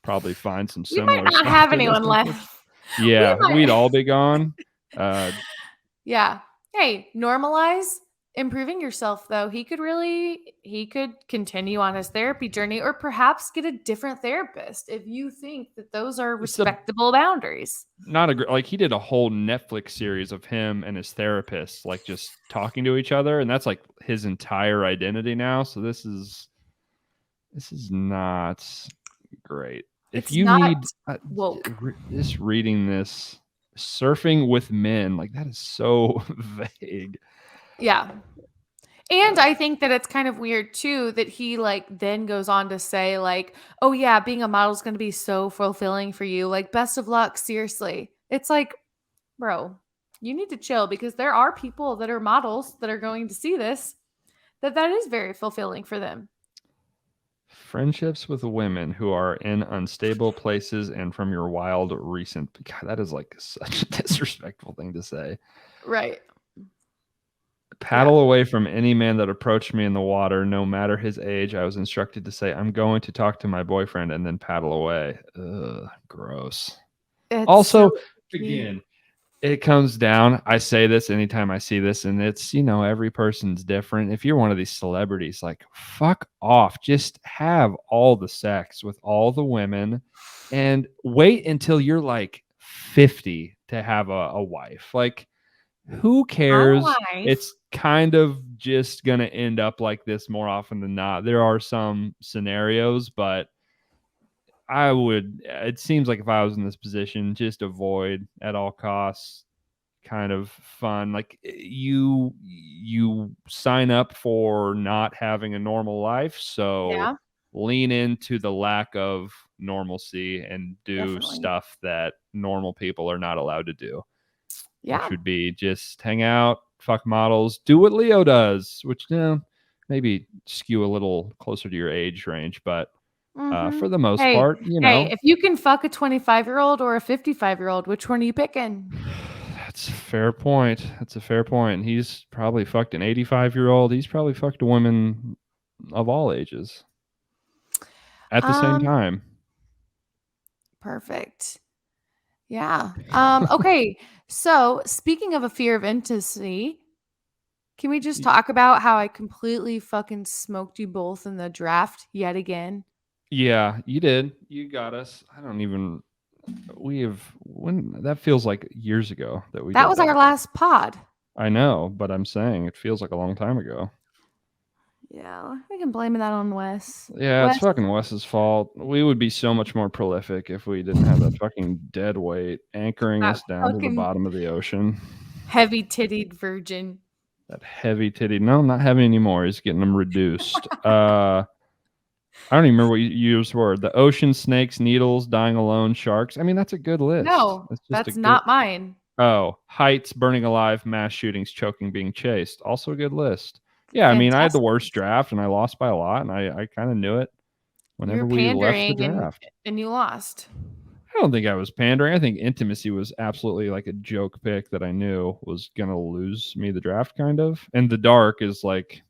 probably find some We might similar not stuff have to this, anyone unfortunately. left. We Yeah, we'd might all be gone. Uh, Yeah. Hey, normalize improving yourself though, he could continue on his therapy journey or perhaps get a different therapist if you think that those are It's a respectable boundaries. not a like he did a whole Netflix series of him and his therapist like just talking to each other, and that's like his entire identity now. So this is not great. If It's you not need woke. just reading this, surfing with men, like that is so vague. Yeah. And I think that it's kind of weird too that he like then goes on to say like, "Oh yeah, being a model is going to be so fulfilling for you. Like best of luck, seriously." It's like, bro, you need to chill because there are people that are models that are going to see this that is very fulfilling for them. Friendships with women who are in unstable places and from your wild recent. God, that is like such a disrespectful thing to say. Right. Paddle away from any man that approached me in the water, no matter his age. I was instructed to say, I'm going to talk to my boyfriend and then paddle away. Ugh, gross. It's Also, so again, it comes down. I say this anytime I see this, and it's, every person's different. If you're one of these celebrities, like, fuck off. Just have all the sex with all the women and wait until you're like 50 to have a wife. Like, who my cares? life. It's kind of just going to end up like this more often than not. There are some scenarios, but it seems like if I was in this position, just avoid at all costs kind of fun. Like you sign up for not having a normal life, so Yeah, lean into the lack of normalcy and do definitely. stuff that normal people are not allowed to do, which Yeah. would be just hang out, fuck models, do what Leo does, which maybe skew a little closer to your age range, but Mhm. for the most Hey, part, hey, if you can fuck a 25-year-old or a 55-year-old, which one are you picking? that's a fair point. That's a fair point. He's probably fucked an 85-year-old. He's probably fucked a woman of all ages at the same Um, time. Perfect. Yeah. Okay. So, speaking of a fear of intimacy, can we just Y- talk about how I completely fucking smoked you both in the draft yet again? Yeah, you did. You got us. I don't even. When that feels like years ago that we That did was our that. last pod. I know, but I'm saying it feels like a long time ago. Yeah, we can blame that on Wes. Yeah, it's Wes, fucking Wes's fault. We would be so much more prolific if we didn't have that fucking dead weight anchoring that us down to the fucking bottom of the ocean. heavy tittied virgin. That heavy titty. No, not heavy anymore. He's getting them reduced. I don't even remember what you used word. The ocean snakes, needles, dying alone, sharks. I mean, that's a good list. No, That's just a that's good. not mine. Oh, heights, burning alive, mass shootings, choking, being chased. Also a good list. Yeah, I mean, I had the Fantastic. worst draft and I lost by a lot, and I kind of knew it You were whenever we left the pandering draft. and you lost. I don't think I was pandering. I think intimacy was absolutely like a joke pick that I knew was gonna lose me the draft, kind of. And the dark is like,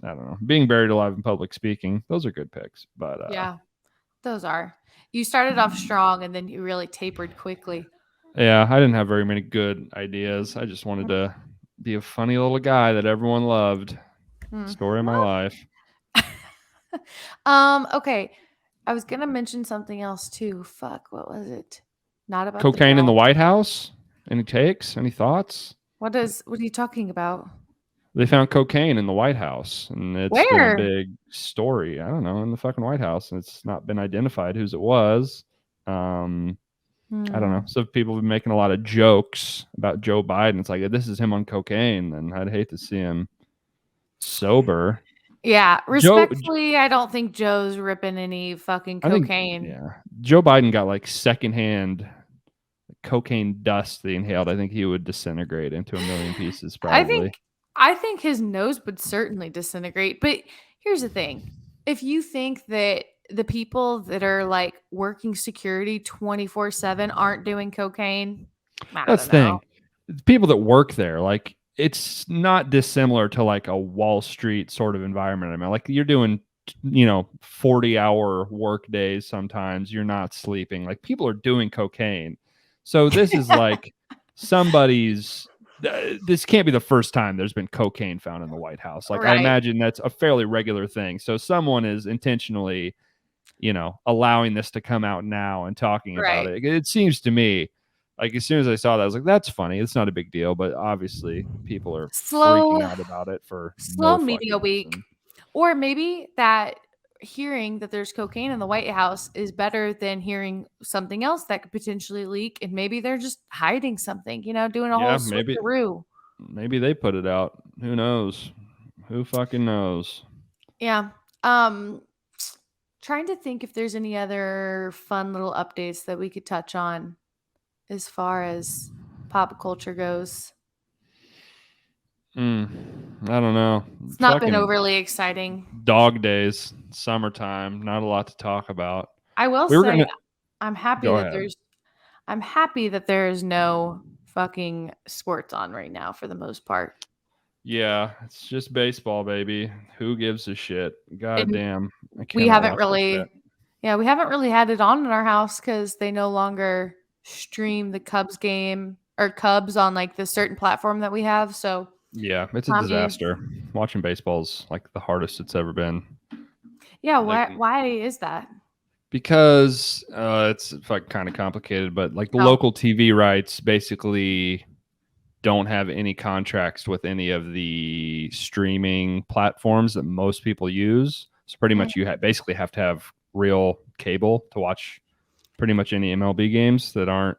I don't know, being buried alive in public speaking. Those are good picks, but Yeah, those are. You started off strong and then you really tapered quickly. yeah, I didn't have very many good ideas. I just wanted to be a funny little guy that everyone loved. Hmm. Story of my life. Okay. I was gonna mention something else too. Fuck, what was it? Not about the Cocaine in the draft. White House. Any takes? Any thoughts? What are you talking about? They found cocaine in the White House, and it's been a Where? big story. I don't know, in the fucking White House, and it's not been identified whose it was. Um, I don't know. Hmm. So people have been making a lot of jokes about Joe Biden. It's like, if this is him on cocaine, and I'd hate to see him sober. Yeah, Joe, respectfully, I don't think Joe's ripping any fucking I think, cocaine. yeah, Joe Biden got like secondhand cocaine dust that he inhaled. I think he would disintegrate into a million pieces, I think probably. I think his nose would certainly disintegrate. But here's the thing. If you think that the people that are like working security 24/7 aren't doing cocaine, I That's don't the know. thing. People that work there, like it's not dissimilar to like a Wall Street sort of environment. I mean, like you're doing, 40-hour work days sometimes. You're not sleeping. Like people are doing cocaine. So this is like somebody's this can't be the first time there's been cocaine found in the White House. Like, I Right. imagine that's a fairly regular thing. So someone is intentionally, allowing this to come out now and talking about Right. it. It seems to me like as soon as I saw that, I was like, that's funny. It's not a big deal. But obviously, people are freaking Slow out about it for slow no media fucking week. reason. Or maybe that hearing that there's cocaine in the White House is better than hearing something else that could potentially leak, and maybe they're just hiding something, doing a Yeah, whole maybe switcheroo. they put it out. Who knows? Who fucking knows? Yeah. Trying to think if there's any other fun little updates that we could touch on as far as pop culture goes. I don't know. It's not been Fucking overly exciting. dog days, summertime, not a lot to talk about. I will We were say gonna I'm happy go that ahead. there is no fucking sports on right now for the most part. Yeah, it's just baseball, baby. Who gives a shit? God And damn, I we cannot haven't watch that shit. really we haven't really had it on in our house cuz they no longer stream the Cubs game or Cubs on like the certain platform that we have. So, Yeah, it's a Tommy, disaster. Watching baseball's like the hardest it's ever been. yeah, Like why is that? because it's like kind of complicated, but like the Oh. local TV rights basically don't have any contracts with any of the streaming platforms that most people use. So pretty Mm. much you basically have to have real cable to watch pretty much any MLB games that aren't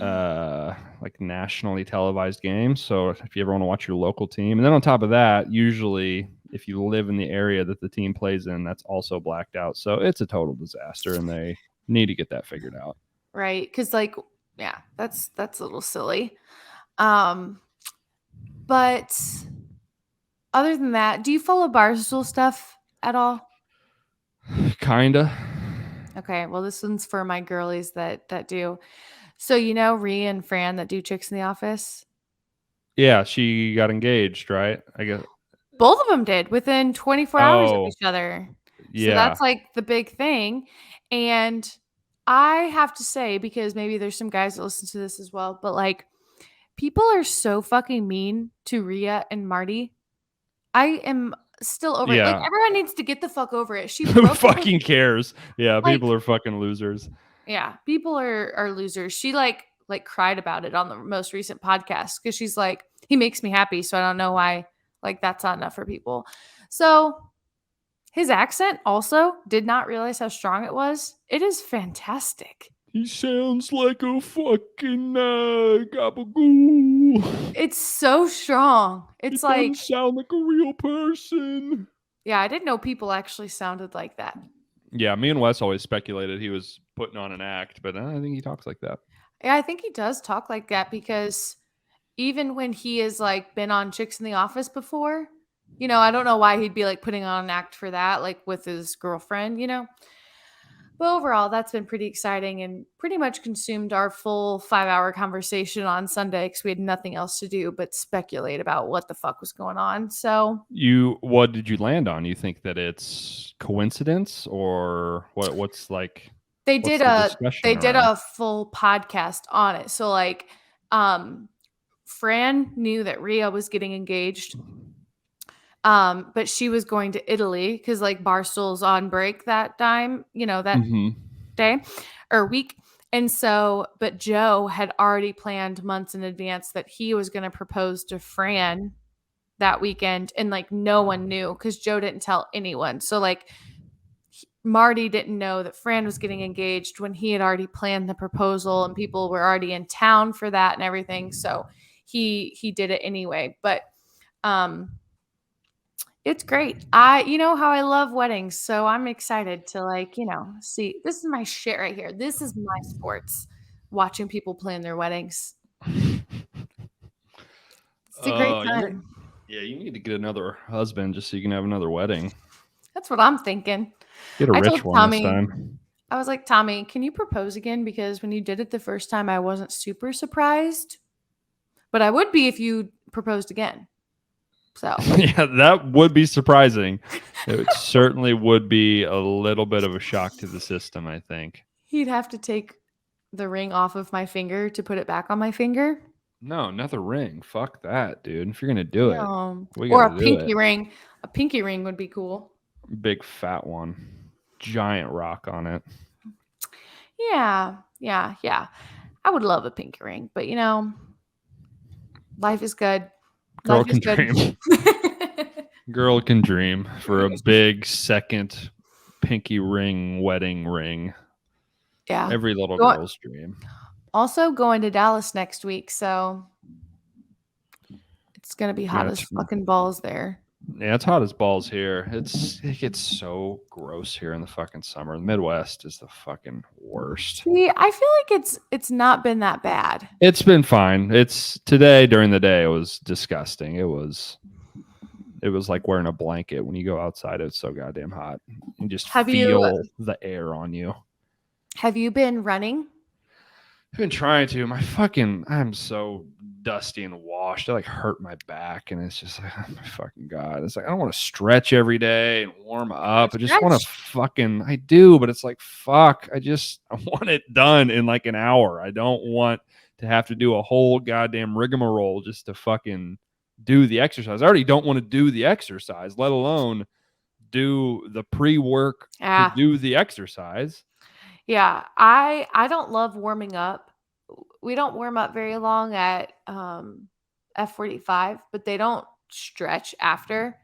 Uh, like nationally televised games. So if you ever want to watch your local team, and then on top of that, usually if you live in the area that the team plays in, that's also blacked out. So it's a total disaster, and they need to get that figured out. right, cuz like that's a little silly. Um but other than that, do you follow Barstool stuff at all? Kinda. Okay, well this one's for my girlies that do. So Rhea and Fran that do Chicks in the Office? Yeah, she got engaged, right? I guess. Both of them did within 24 hours of Oh, each other. So yeah. that's like the big thing. And I have to say, because maybe there's some guys that listen to this as well, but like people are so fucking mean to Rhea and Marty. I am still over it. Like Yeah. everyone needs to get the fuck over it. She Who broke up with fucking cares? Yeah, like people are fucking losers. yeah, people are losers. She like cried about it on the most recent podcast because she's like, he makes me happy, so I don't know why like that's not enough for people. So his accent also did not realize how strong it was. It is fantastic. He sounds like a fucking gabagoo. It's so strong. It It's doesn't like, sound like a real person. yeah, I didn't know people actually sounded like that. Yeah, me and Wes always speculated he was putting on an act, but I think he talks like that. Yeah, I think he does talk like that because even when he has like been on Chicks in the Office before, I don't know why he'd be like putting on an act for that, like with his girlfriend. But overall, that's been pretty exciting and pretty much consumed our full 5-hour conversation on Sunday because we had nothing else to do but speculate about what the fuck was going on. So What did you land on? You think that it's coincidence or what's like they what's did the a discussion they did around? a full podcast on it. So like, Fran knew that Rhea was getting engaged. But she was going to Italy because like Barstool's on break that time, that Mm-hmm. day or week. And so, but Joe had already planned months in advance that he was going to propose to Fran that weekend. And like no one knew because Joe didn't tell anyone. So like Marty didn't know that Fran was getting engaged when he had already planned the proposal and people were already in town for that and everything. So he did it anyway. But it's great. You know how I love weddings, so I'm excited to like, see. This is my shit right here. This is my sports. Watching people plan their weddings. It's a great time. You need to get another husband just so you can have another wedding. That's what I'm thinking. Get a I rich told one this Tommy, time. I was like, Tommy, can you propose again? Because when you did it the first time, I wasn't super surprised. But I would be if you proposed again. So Yeah, that would be surprising. It certainly would be a little bit of a shock to the system, I think. he'd have to take the ring off of my finger to put it back on my finger. No, another ring. Fuck that, dude. If you're gonna do it, we Or gotta a do it. pinky ring. A pinky ring would be cool. Big fat one, giant rock on it. Yeah, yeah, yeah. I would love a pinky ring, but life is good. Girl Life is can good. dream. Girl can dream for a big second pinky ring wedding ring. Yeah. Every little Go- girl's dream. Also going to Dallas next week, so it's gonna be hot Yeah, as fucking balls there. it's hot as balls here. It gets so gross here in the fucking summer. The Midwest is the fucking worst. See, I feel like it's not been that bad. It's been fine. It's today during the day it was disgusting. It was like wearing a blanket when you go outside. It's so goddamn hot. You just Have feel the air on you. you been running? I've been trying to. I'm so dusty and washed. I like hurt my back, and it's just like, oh my fucking god. It's like I don't want to stretch every day and warm up. I just want to I do, but it's like fuck. I want it done in like an hour. I don't want to have to do a whole goddamn rigmarole just to fucking do the exercise. I already don't want to do the exercise, let alone do the pre-work to do the exercise. Yeah, I don't love warming up. We don't warm up very long at F45, but they don't stretch after.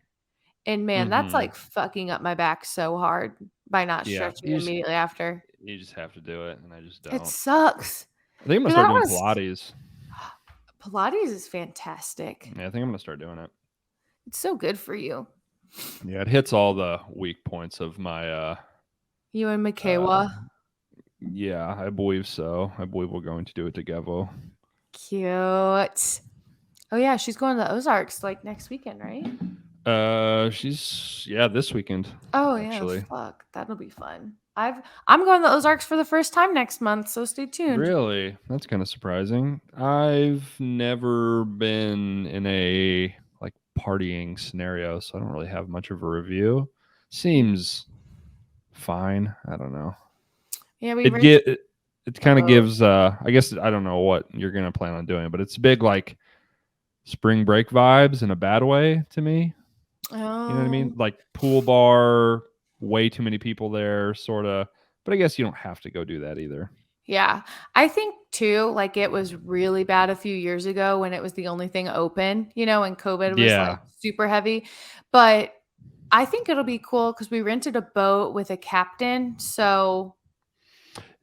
And man, that's like fucking up my back so hard by not stretching immediately after. You just have to do it, and I just don't. It sucks. I think I'm gonna start doing Pilates. Pilates is fantastic. Yeah, I think I'm gonna start doing it. It's so good for you. Yeah, it hits all the weak points of my you and Mikawa. Yeah, I believe so. I believe we're going to do it together. Cute. Oh yeah, she's going to the Ozarks like next weekend, right? She's this weekend. Oh actually. Yeah, fuck, that'll be fun. I'm going to the Ozarks for the first time next month, so stay tuned. Really? That's kind of surprising. I've never been in a like partying scenario, so I don't really have much of a review. Seems fine. I don't know. Yeah, it kind of gives I guess I don't know what you're gonna plan on doing, but it's big like spring break vibes in a bad way to me. You know what I mean? Like pool bar, way too many people there, sort of. But I guess you don't have to go do that either. Yeah. I think too, like it was really bad a few years ago when it was the only thing open, and COVID was like super heavy. But I think it'll be cool because we rented a boat with a captain. So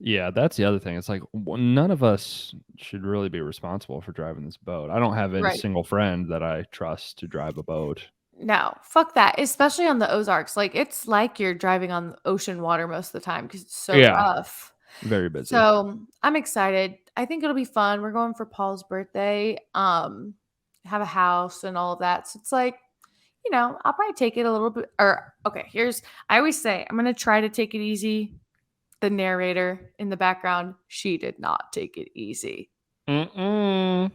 yeah, that's the other thing. It's like none of us should really be responsible for driving this boat. I don't have any single friend that I trust to drive a boat. No, fuck that. Especially on the Ozarks. Like it's like you're driving on ocean water most of the time because it's so rough. Very busy. So I'm excited. I think it'll be fun. We're going for Paul's birthday. Have a house and all of that. So it's like, I'll probably take it a little bit. I always say I'm gonna try to take it easy. The narrator in the background, she did not take it easy. But I'm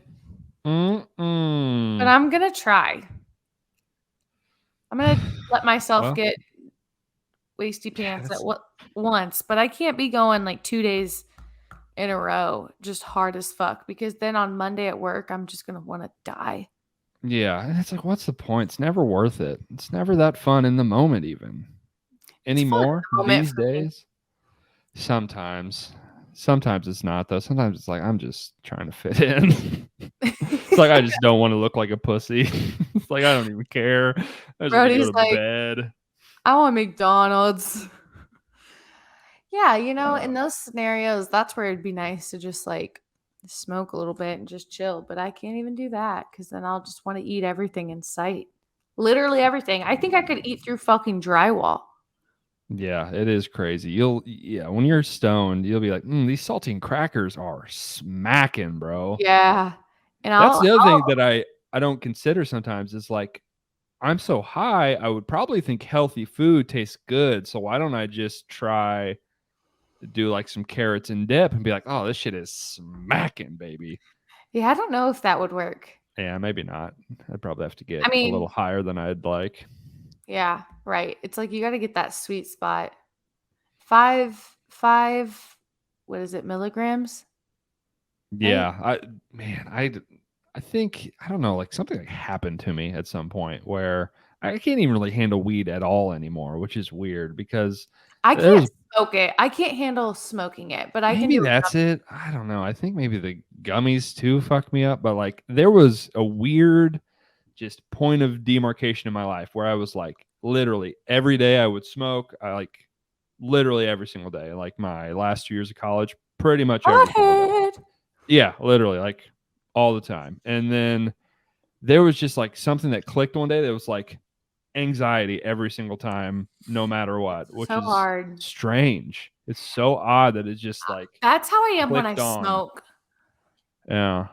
gonna try. I'm gonna let myself get wasty pants at once, but I can't be going like 2 days in a row just hard as fuck because then on Monday at work I'm just gonna want to die. Yeah, and it's like, what's the point? It's never worth it. It's never that fun in the moment, even anymore these days. Sometimes it's not though. Sometimes it's like I'm just trying to fit in. It's like I just don't want to look like a pussy. It's like I don't even care. I just want to go to bed. I want McDonald's. Yeah, in those scenarios, that's where it'd be nice to just like smoke a little bit and just chill. But I can't even do that because then I'll just want to eat everything in sight. Literally everything. I think I could eat through fucking drywall. Yeah, it is crazy. When you're stoned, you'll be like, these saltine crackers are smacking, bro. Yeah. And that's the other thing that I don't consider sometimes is like, I'm so high, I would probably think healthy food tastes good. So why don't I just try to do like some carrots and dip and be like, oh, this shit is smacking, baby. Yeah, I don't know if that would work. Yeah, maybe not. I'd probably have to get a little higher than I'd like. Yeah, right. It's like you got to get that sweet spot. 5 what is it, milligrams? Yeah, I think, I don't know, like something like happened to me at some point where I can't even really handle weed at all anymore, which is weird because I there was can't smoke it. I can't handle smoking it, but I can maybe do that's it. I don't know. I think maybe the gummies too fucked me up, but like there was a weird just point of demarcation in my life where I was like literally every day I would smoke. I like literally every single day. Like my last 2 years of college, pretty much every single day. hothead. Yeah, literally like all the time. And then there was just like something that clicked one day that was like anxiety every single time, no matter what, which So is hard. strange. It's so odd that it just like That's how I am when I clicked on. smoke. Yeah,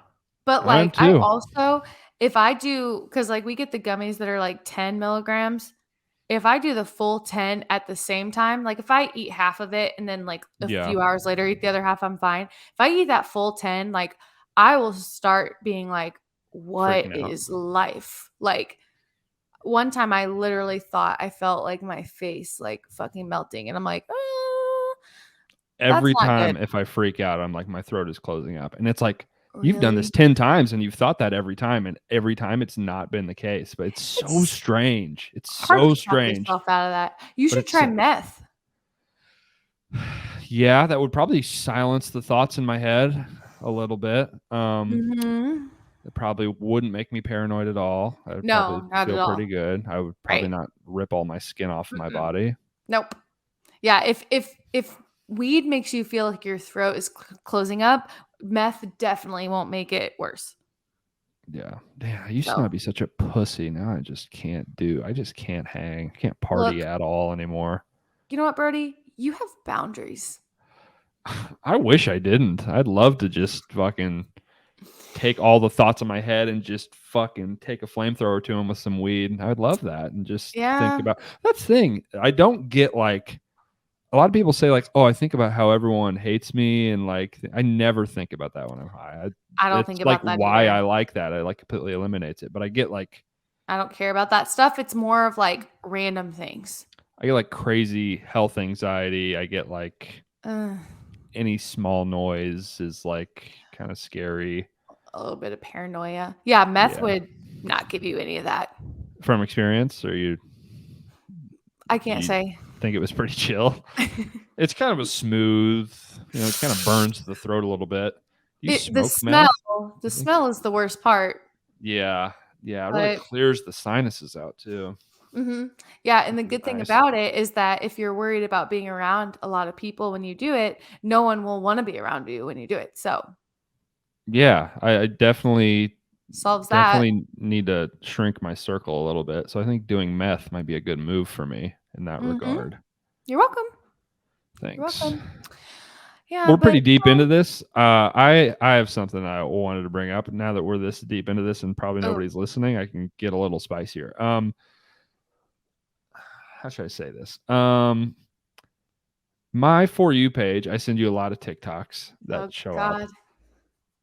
But, I am like, I too. also if I do, because like, we get the gummies that are, like, 10 milligrams. If I do the full 10 at the same time, like, if I eat half of it and then, like, a Yeah, few hours later eat the other half, I'm fine. If I eat that full 10, like, I will start being like, "What freaking out is life?" Like, one time I literally thought I felt, like, my face, like, fucking melting, and I'm like, that's every not time. good." If I freak out, I'm like my throat is closing up, and it's like you've done this Really? 10 times and you've thought that every time, and every time it's not been the case. But it's so It's strange. It's hard so to talk strange. yourself out of that. You But should it's try meth. yeah, that would probably silence the thoughts in my head a little bit. Mhm. It probably wouldn't make me paranoid at all. I would No, probably not at feel all. pretty good. I would probably Right. not rip all my skin off of my Mm-mm. body. Nope. Yeah, if weed makes you feel like your throat is closing up, meth definitely won't make it worse. Yeah. Damn, I used to So, not be such a pussy. Now I just can't do. I just can't hang. I can't party look, at all anymore. you know what, Brody? You have boundaries. I wish I didn't. I'd love to just fucking take all the thoughts in my head and just fucking take a flamethrower to them with some weed. I would love that and just think Yeah, about that's the thing. I don't get like a lot of people say like, "Oh, I think about how everyone hates me," and like I never think about that when I'm high. I don't It's think like about that why I either. like that. I like completely eliminates it. But I don't care about that stuff. It's more of like random things. I get like crazy health anxiety. I get like Uh, any small noise is like kind of scary. a little bit of paranoia. Yeah, meth Yeah, would not give you any of that. from experience, or I can't you say. think it was pretty chill. It's kind of a smooth, it kind of burns the throat a little bit. You It the smoke meth? smell the I think smell is the worst part, yeah, yeah, it really but clears the sinuses out too, mhm. Yeah, and the which is good thing nice. about it is that if you're worried about being around a lot of people when you do it, no one will wanna be around you when you do it, so, Yeah, I definitely solves that. definitely need to shrink my circle a little bit. So I think doing meth might be a good move for me in that Mhm. regard. You're welcome. You're Thanks. welcome. Yeah, We're but, pretty deep into this. I have something I wanted to bring up. Now that we're this deep into this and probably oh, nobody's listening, I can get a little spicier. How should I say this? My For You page, I send you a lot of TikToks that oh show up. god.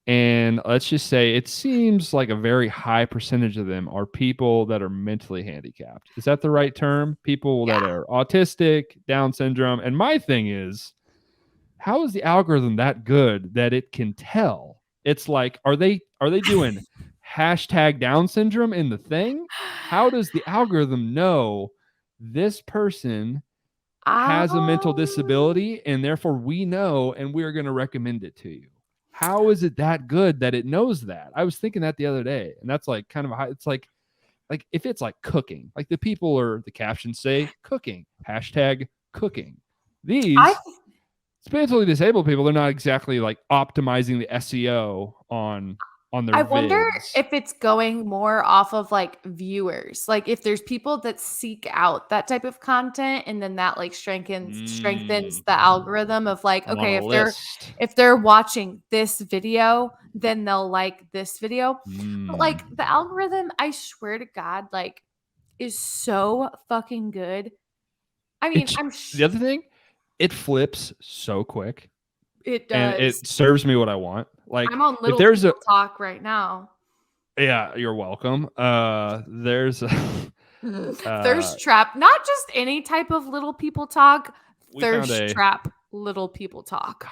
And let's just say it seems like a very high percentage of them are people that are mentally handicapped. Is that the right term? People that Yeah. are autistic, Down syndrome. And my thing is, how is the algorithm that good that it can tell? It's like, are they doing hashtag Down syndrome in the thing? How does the algorithm know this person has a mental Um, disability and therefore we know and we're going to recommend it to you? How is it that good that it knows that? I was thinking that the other day, and that's like kind of a high, it's like if it's like cooking, like the people or the captions say cooking, hashtag cooking. I These mentally disabled people, they're not exactly like optimizing the SEO on their I wonder vids. if it's going more off of, like, viewers, like, if there's people that seek out that type of content, and then that, like, strengthens Mm, the algorithm of, like, I'm on okay, a list. if they're watching this video, then they'll like this video, but, Mm. like, the algorithm, I swear to God, like, is so fucking good. I mean, It's I'm the other thing, it flips so quick it and does. it serves me what I want. Like I'm on if Little there's a People Talk right now. yeah, you're welcome. There's a uh Thirst trap, not just any type of Little People Talk, we found thirst a trap Little People Talk.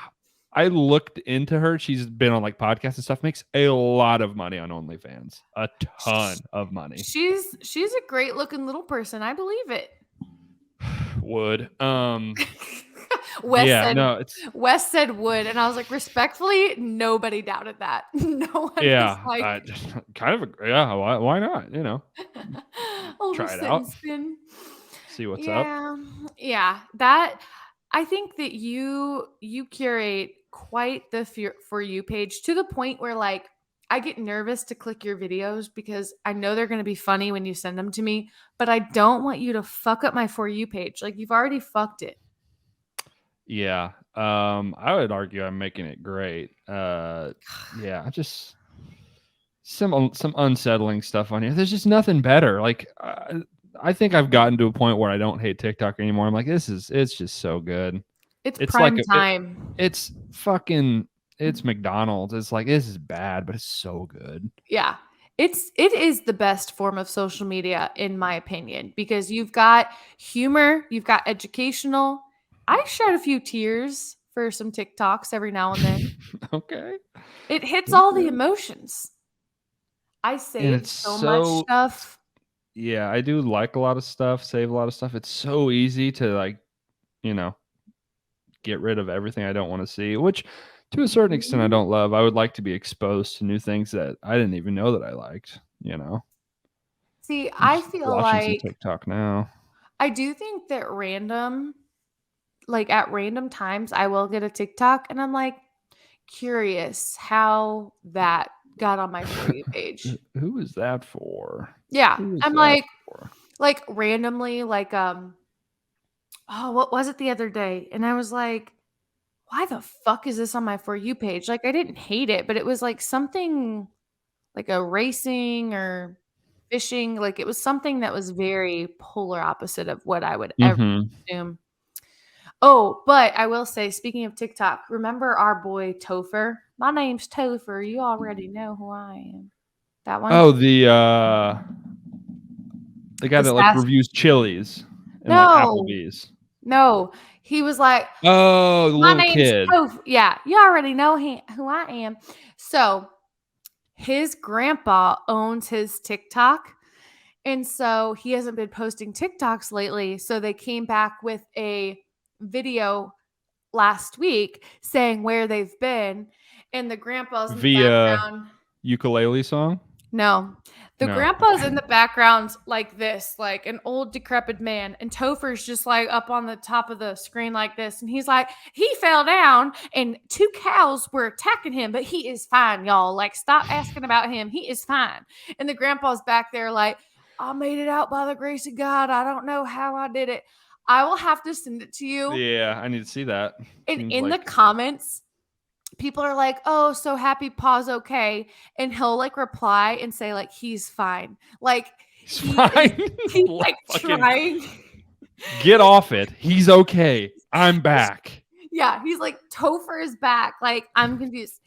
I looked into her. She's been on like podcasts and stuff. Makes a lot of money on OnlyFans. A ton of money. She's a great looking little person. I believe it. Would. Wes Yeah, said no, it's Wes said would, and I was like, respectfully, nobody doubted that. No one was like, kind of yeah. Why not? You know, I'll try just it sit and out, spin. see what's up. Yeah. That I think that you curate quite the for you page to the point where like I get nervous to click your videos because I know they're going to be funny when you send them to me, but I don't want you to fuck up my for you page. Like you've already fucked it. Yeah. I would argue I'm making it great. Yeah, I just some unsettling stuff on here. There's just nothing better. Like I think I've gotten to a point where I don't hate TikTok anymore. I'm like, it's just so good. It's It's like prime time. it's fucking it's McDonald's. It's like this is bad, but it's so good. Yeah. It is the best form of social media in my opinion because you've got humor, you've got educational. I shed a few tears for some TikToks every now and then. Okay. It hits all the emotions. I And save it's so much so stuff. yeah, I do like a lot of stuff, save a lot of stuff. It's so easy to like, you know, get rid of everything I don't want to see, which to a certain extent I don't love. I would like to be exposed to new things that I didn't even know that I liked, you know. See, I'm I just feel watching some like TikTok now. I do think that at random times, I will get a TikTok and I'm like curious how that got on my For You page. Who is that for? Yeah. Who is I'm that for? like randomly, like, oh, what was it the other day? And I was like, why the fuck is this on my For You page? Like, I didn't hate it, but it was like something like a racing or fishing. Like, it was something that was very polar opposite of what I would ever Mm-hmm. consume. Oh, but I will say, speaking of TikTok, remember our boy Topher? My name's Topher. You already know who I am. That one? Oh, the guy The that like sass reviews Chili's and like No. Applebee's. No. He was like, Oh, the "My little name's kid. Topher." Yeah, you already know who I am. So, his grandpa owns his TikTok, and so he hasn't been posting TikToks lately, so they came back with a video last week saying where they've been, and the grandpa's in the Via background. ukulele song? No. The No. grandpa's in the background like this, like an old decrepit man, and Topher's just like up on the top of the screen like this, and he's like, he fell down and 2 cows were attacking him, but he is fine, y'all. Like, stop asking about him. He is fine. And the grandpa's back there like, I made it out by the grace of God. I don't know how I did it. I will have to send it to you. Yeah, I need to see that. And Seems in the like comments, people are like, "Oh, so happy Pa's okay." And he'll like reply and say like he's fine. Like he's he fine. he's like trying. Get off it. He's okay. I'm back. Yeah, he's like Topher is back. Like I'm confused.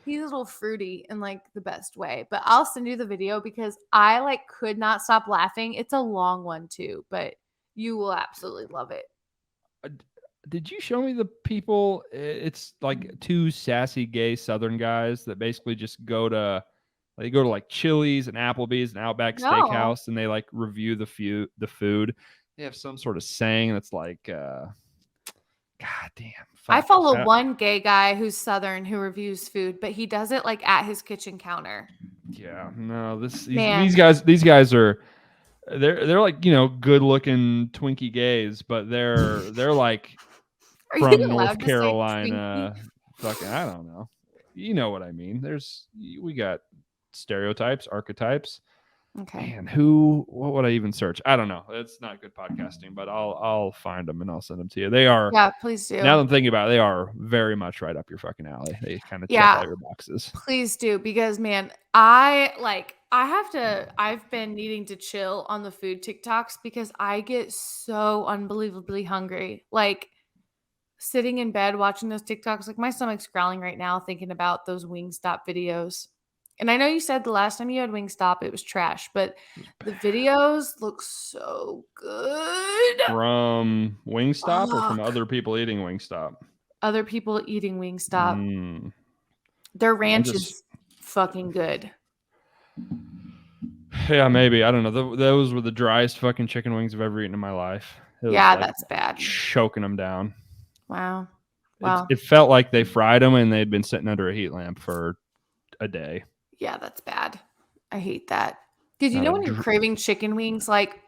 He's a little fruity in like the best way. But I'll send you the video because I like could not stop laughing. It's a long one too, but you will absolutely love it. Did you show me the people? It's like 2 sassy gay Southern guys that basically just go to like Chili's and Applebee's and Outback No. Steakhouse, and they like review the food. They have some sort of saying that's like, God damn. I Fuck. follow one gay guy who's Southern who reviews food, but he does it like at his kitchen counter. Yeah, no. These Man. guys are they're like, you know, good looking Twinkie gays, but they're like Are you from allowed North to say Carolina. Twinkie? Fucking, I don't know. You know what I mean? We got stereotypes, archetypes. Okay. Man, what would I even search? I don't know. It's not good podcasting, but I'll find them and I'll send them to you. They are, Yeah, please do. now that I'm thinking about it, they are very much right up your fucking alley. They kind of check all your boxes. Please do, because man, I've been needing to chill on the food TikToks because I get so unbelievably hungry. Like sitting in bed watching those TikToks, like my stomach's growling right now thinking about those Wingstop videos. And I know you said the last time you had Wingstop it was trash, but the videos look so good. From Wingstop or from Fuck. other people eating Wingstop? other people eating Wingstop. Mm. Their I'm ranch just is fucking good. Yeah, maybe. I don't know. Those were the driest fucking chicken wings I've ever eaten in my life. It was Yeah, like that's bad. choking them down. Wow. Wow. It felt like they fried them and they'd been sitting under a heat lamp for a day. Yeah, that's bad. I hate that. Because you Not know a when you're craving chicken wings, like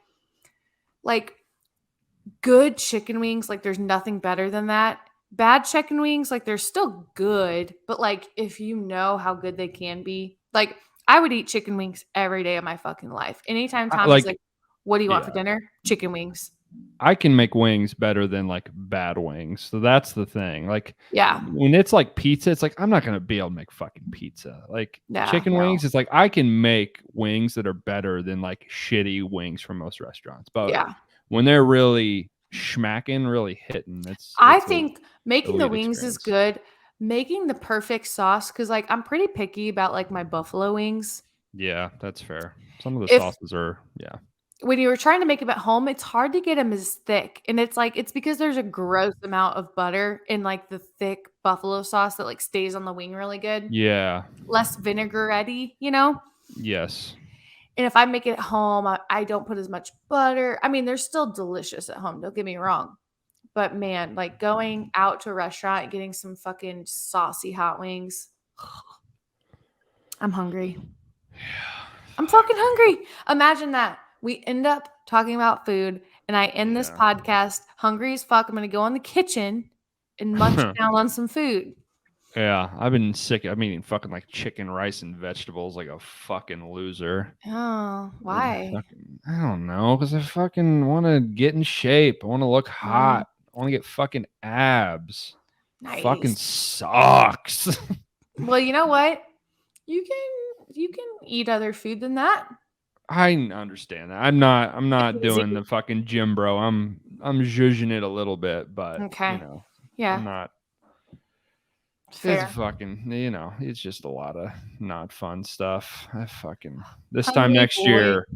good chicken wings, like there's nothing better than that. Bad chicken wings, like they're still good, but like if you know how good they can be, like I would eat chicken wings every day of my fucking life. Anytime Tommy's like like, "What do you want for yeah. dinner?" Chicken wings. I can make wings better than like bad wings. So that's the thing. Like Yeah. when it's like pizza, it's like I'm not gonna be able to make fucking pizza. Like Yeah. chicken No. wings, it's like I can make wings that are better than like shitty wings from most restaurants. But Yeah. when they're really schmacking, really hitting, I it's a think making the elite wings is experience. good. Making the perfect sauce, because like I'm pretty picky about like my buffalo wings. Yeah, that's fair. Some of the If sauces are yeah. when you were trying to make them at home, it's hard to get them as thick. And it's like it's because there's a gross amount of butter in like the thick buffalo sauce that like stays on the wing really good. Yeah. Less vinaigrette, you know? Yes. And if I make it at home, I don't put as much butter. I mean, they're still delicious at home, don't get me wrong. But man, like going out to a restaurant and getting some fucking saucy hot wings. I'm hungry. I'm fucking hungry. Imagine that. We end up talking about food and I end this Yeah. podcast hungry as fuck. I'm going to go in the kitchen and munch down on some food. Yeah, I've been sick. I'm eating fucking like chicken, rice, and vegetables like a fucking loser. Oh, why? I don't know, because I fucking want to get in shape. I want to look Mm, hot. I want to get fucking abs. Fucking nice. sucks. Well, you know what? You can eat other food than that. I understand that. I'm not Easy. doing the fucking gym bro. I'm zhuzhing it a little bit, but Okay. I'm Yeah. not. It's Fair. fucking, it's just a lot of not fun stuff. I fucking this time Hungry next boy. year,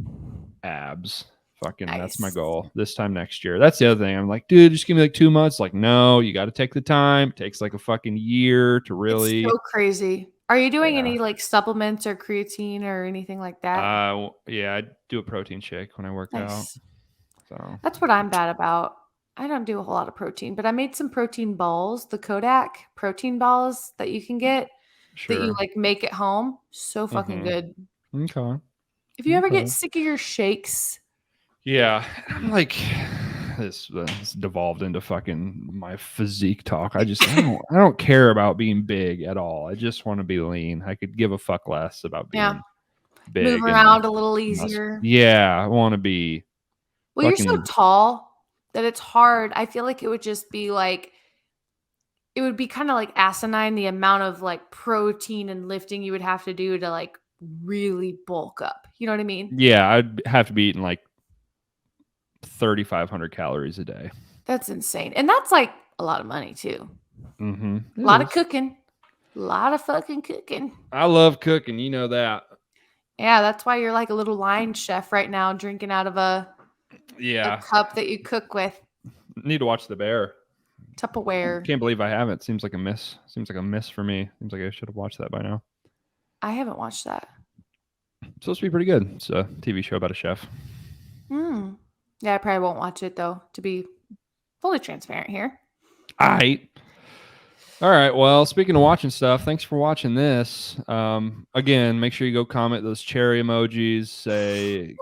abs. Fucking, that's my Nice. goal. This time next year. That's the other thing. I'm like, dude, just give me like 2 months. Like, no, you got to take the time. It takes like a fucking year to It's really. so crazy. Are you doing Yeah. any like supplements or creatine or anything like that? Yeah, I do a protein shake when I work out. Nice. So That's what I'm bad about. I don't do a whole lot of protein, but I made some protein balls, the Kodak protein balls that you can get that you sure. like make at home. So fucking Mm-hmm. good. Okay. If you ever get Okay. sick of your shakes, Yeah, I'm like this devolved into fucking my physique talk. I don't care about being big at all. I just want to be lean. I could give a fuck less about yeah, being move big and around a little easier. yeah, I want to be Well, you're so fucking tall that it's hard. I feel like it would just be like it would be kind of like asinine the amount of like protein and lifting you would have to do to like really bulk up. You know what I mean? yeah, I'd have to be eating like 3,500 calories a day. That's insane. And that's like a lot of money too. Mm-hmm. A lot of cooking. A lot of fucking cooking. I love cooking. You know that. Yeah, that's why you're like a little line chef right now, drinking out of a Yeah. cup that you cook with. Need to watch The Bear. Tupperware. Can't believe I haven't. Seems like a miss. Seems like a miss for me. Seems like I should have watched that by now. I haven't watched that. It's supposed to be pretty good. It's a TV show about a chef. Hmm. Yeah, I probably won't watch it though, to be fully transparent here. All right. Well, speaking of watching stuff, thanks for watching this. Again, make sure you go comment those cherry emojis. Say,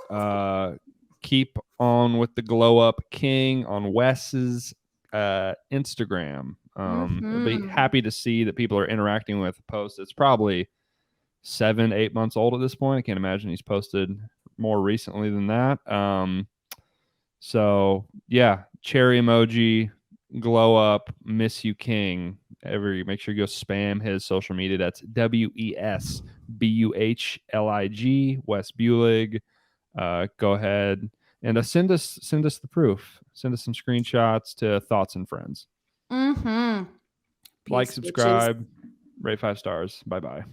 keep on with the glow up king on Wes's Instagram. I'd be Mm-hmm. happy to see that people are interacting with the post. It's probably 7-8 months old at this point. I can't imagine he's posted more recently than that. So yeah, cherry emoji, glow up, miss you king. Make sure you go spam his social media. That's WESBUHLIG, Wes Bulig. Go ahead and send us the proof. Send us some screenshots to Thoughts and Friends. Mm-hmm. Like, Peace, bitches. subscribe, rate 5 stars. Bye bye.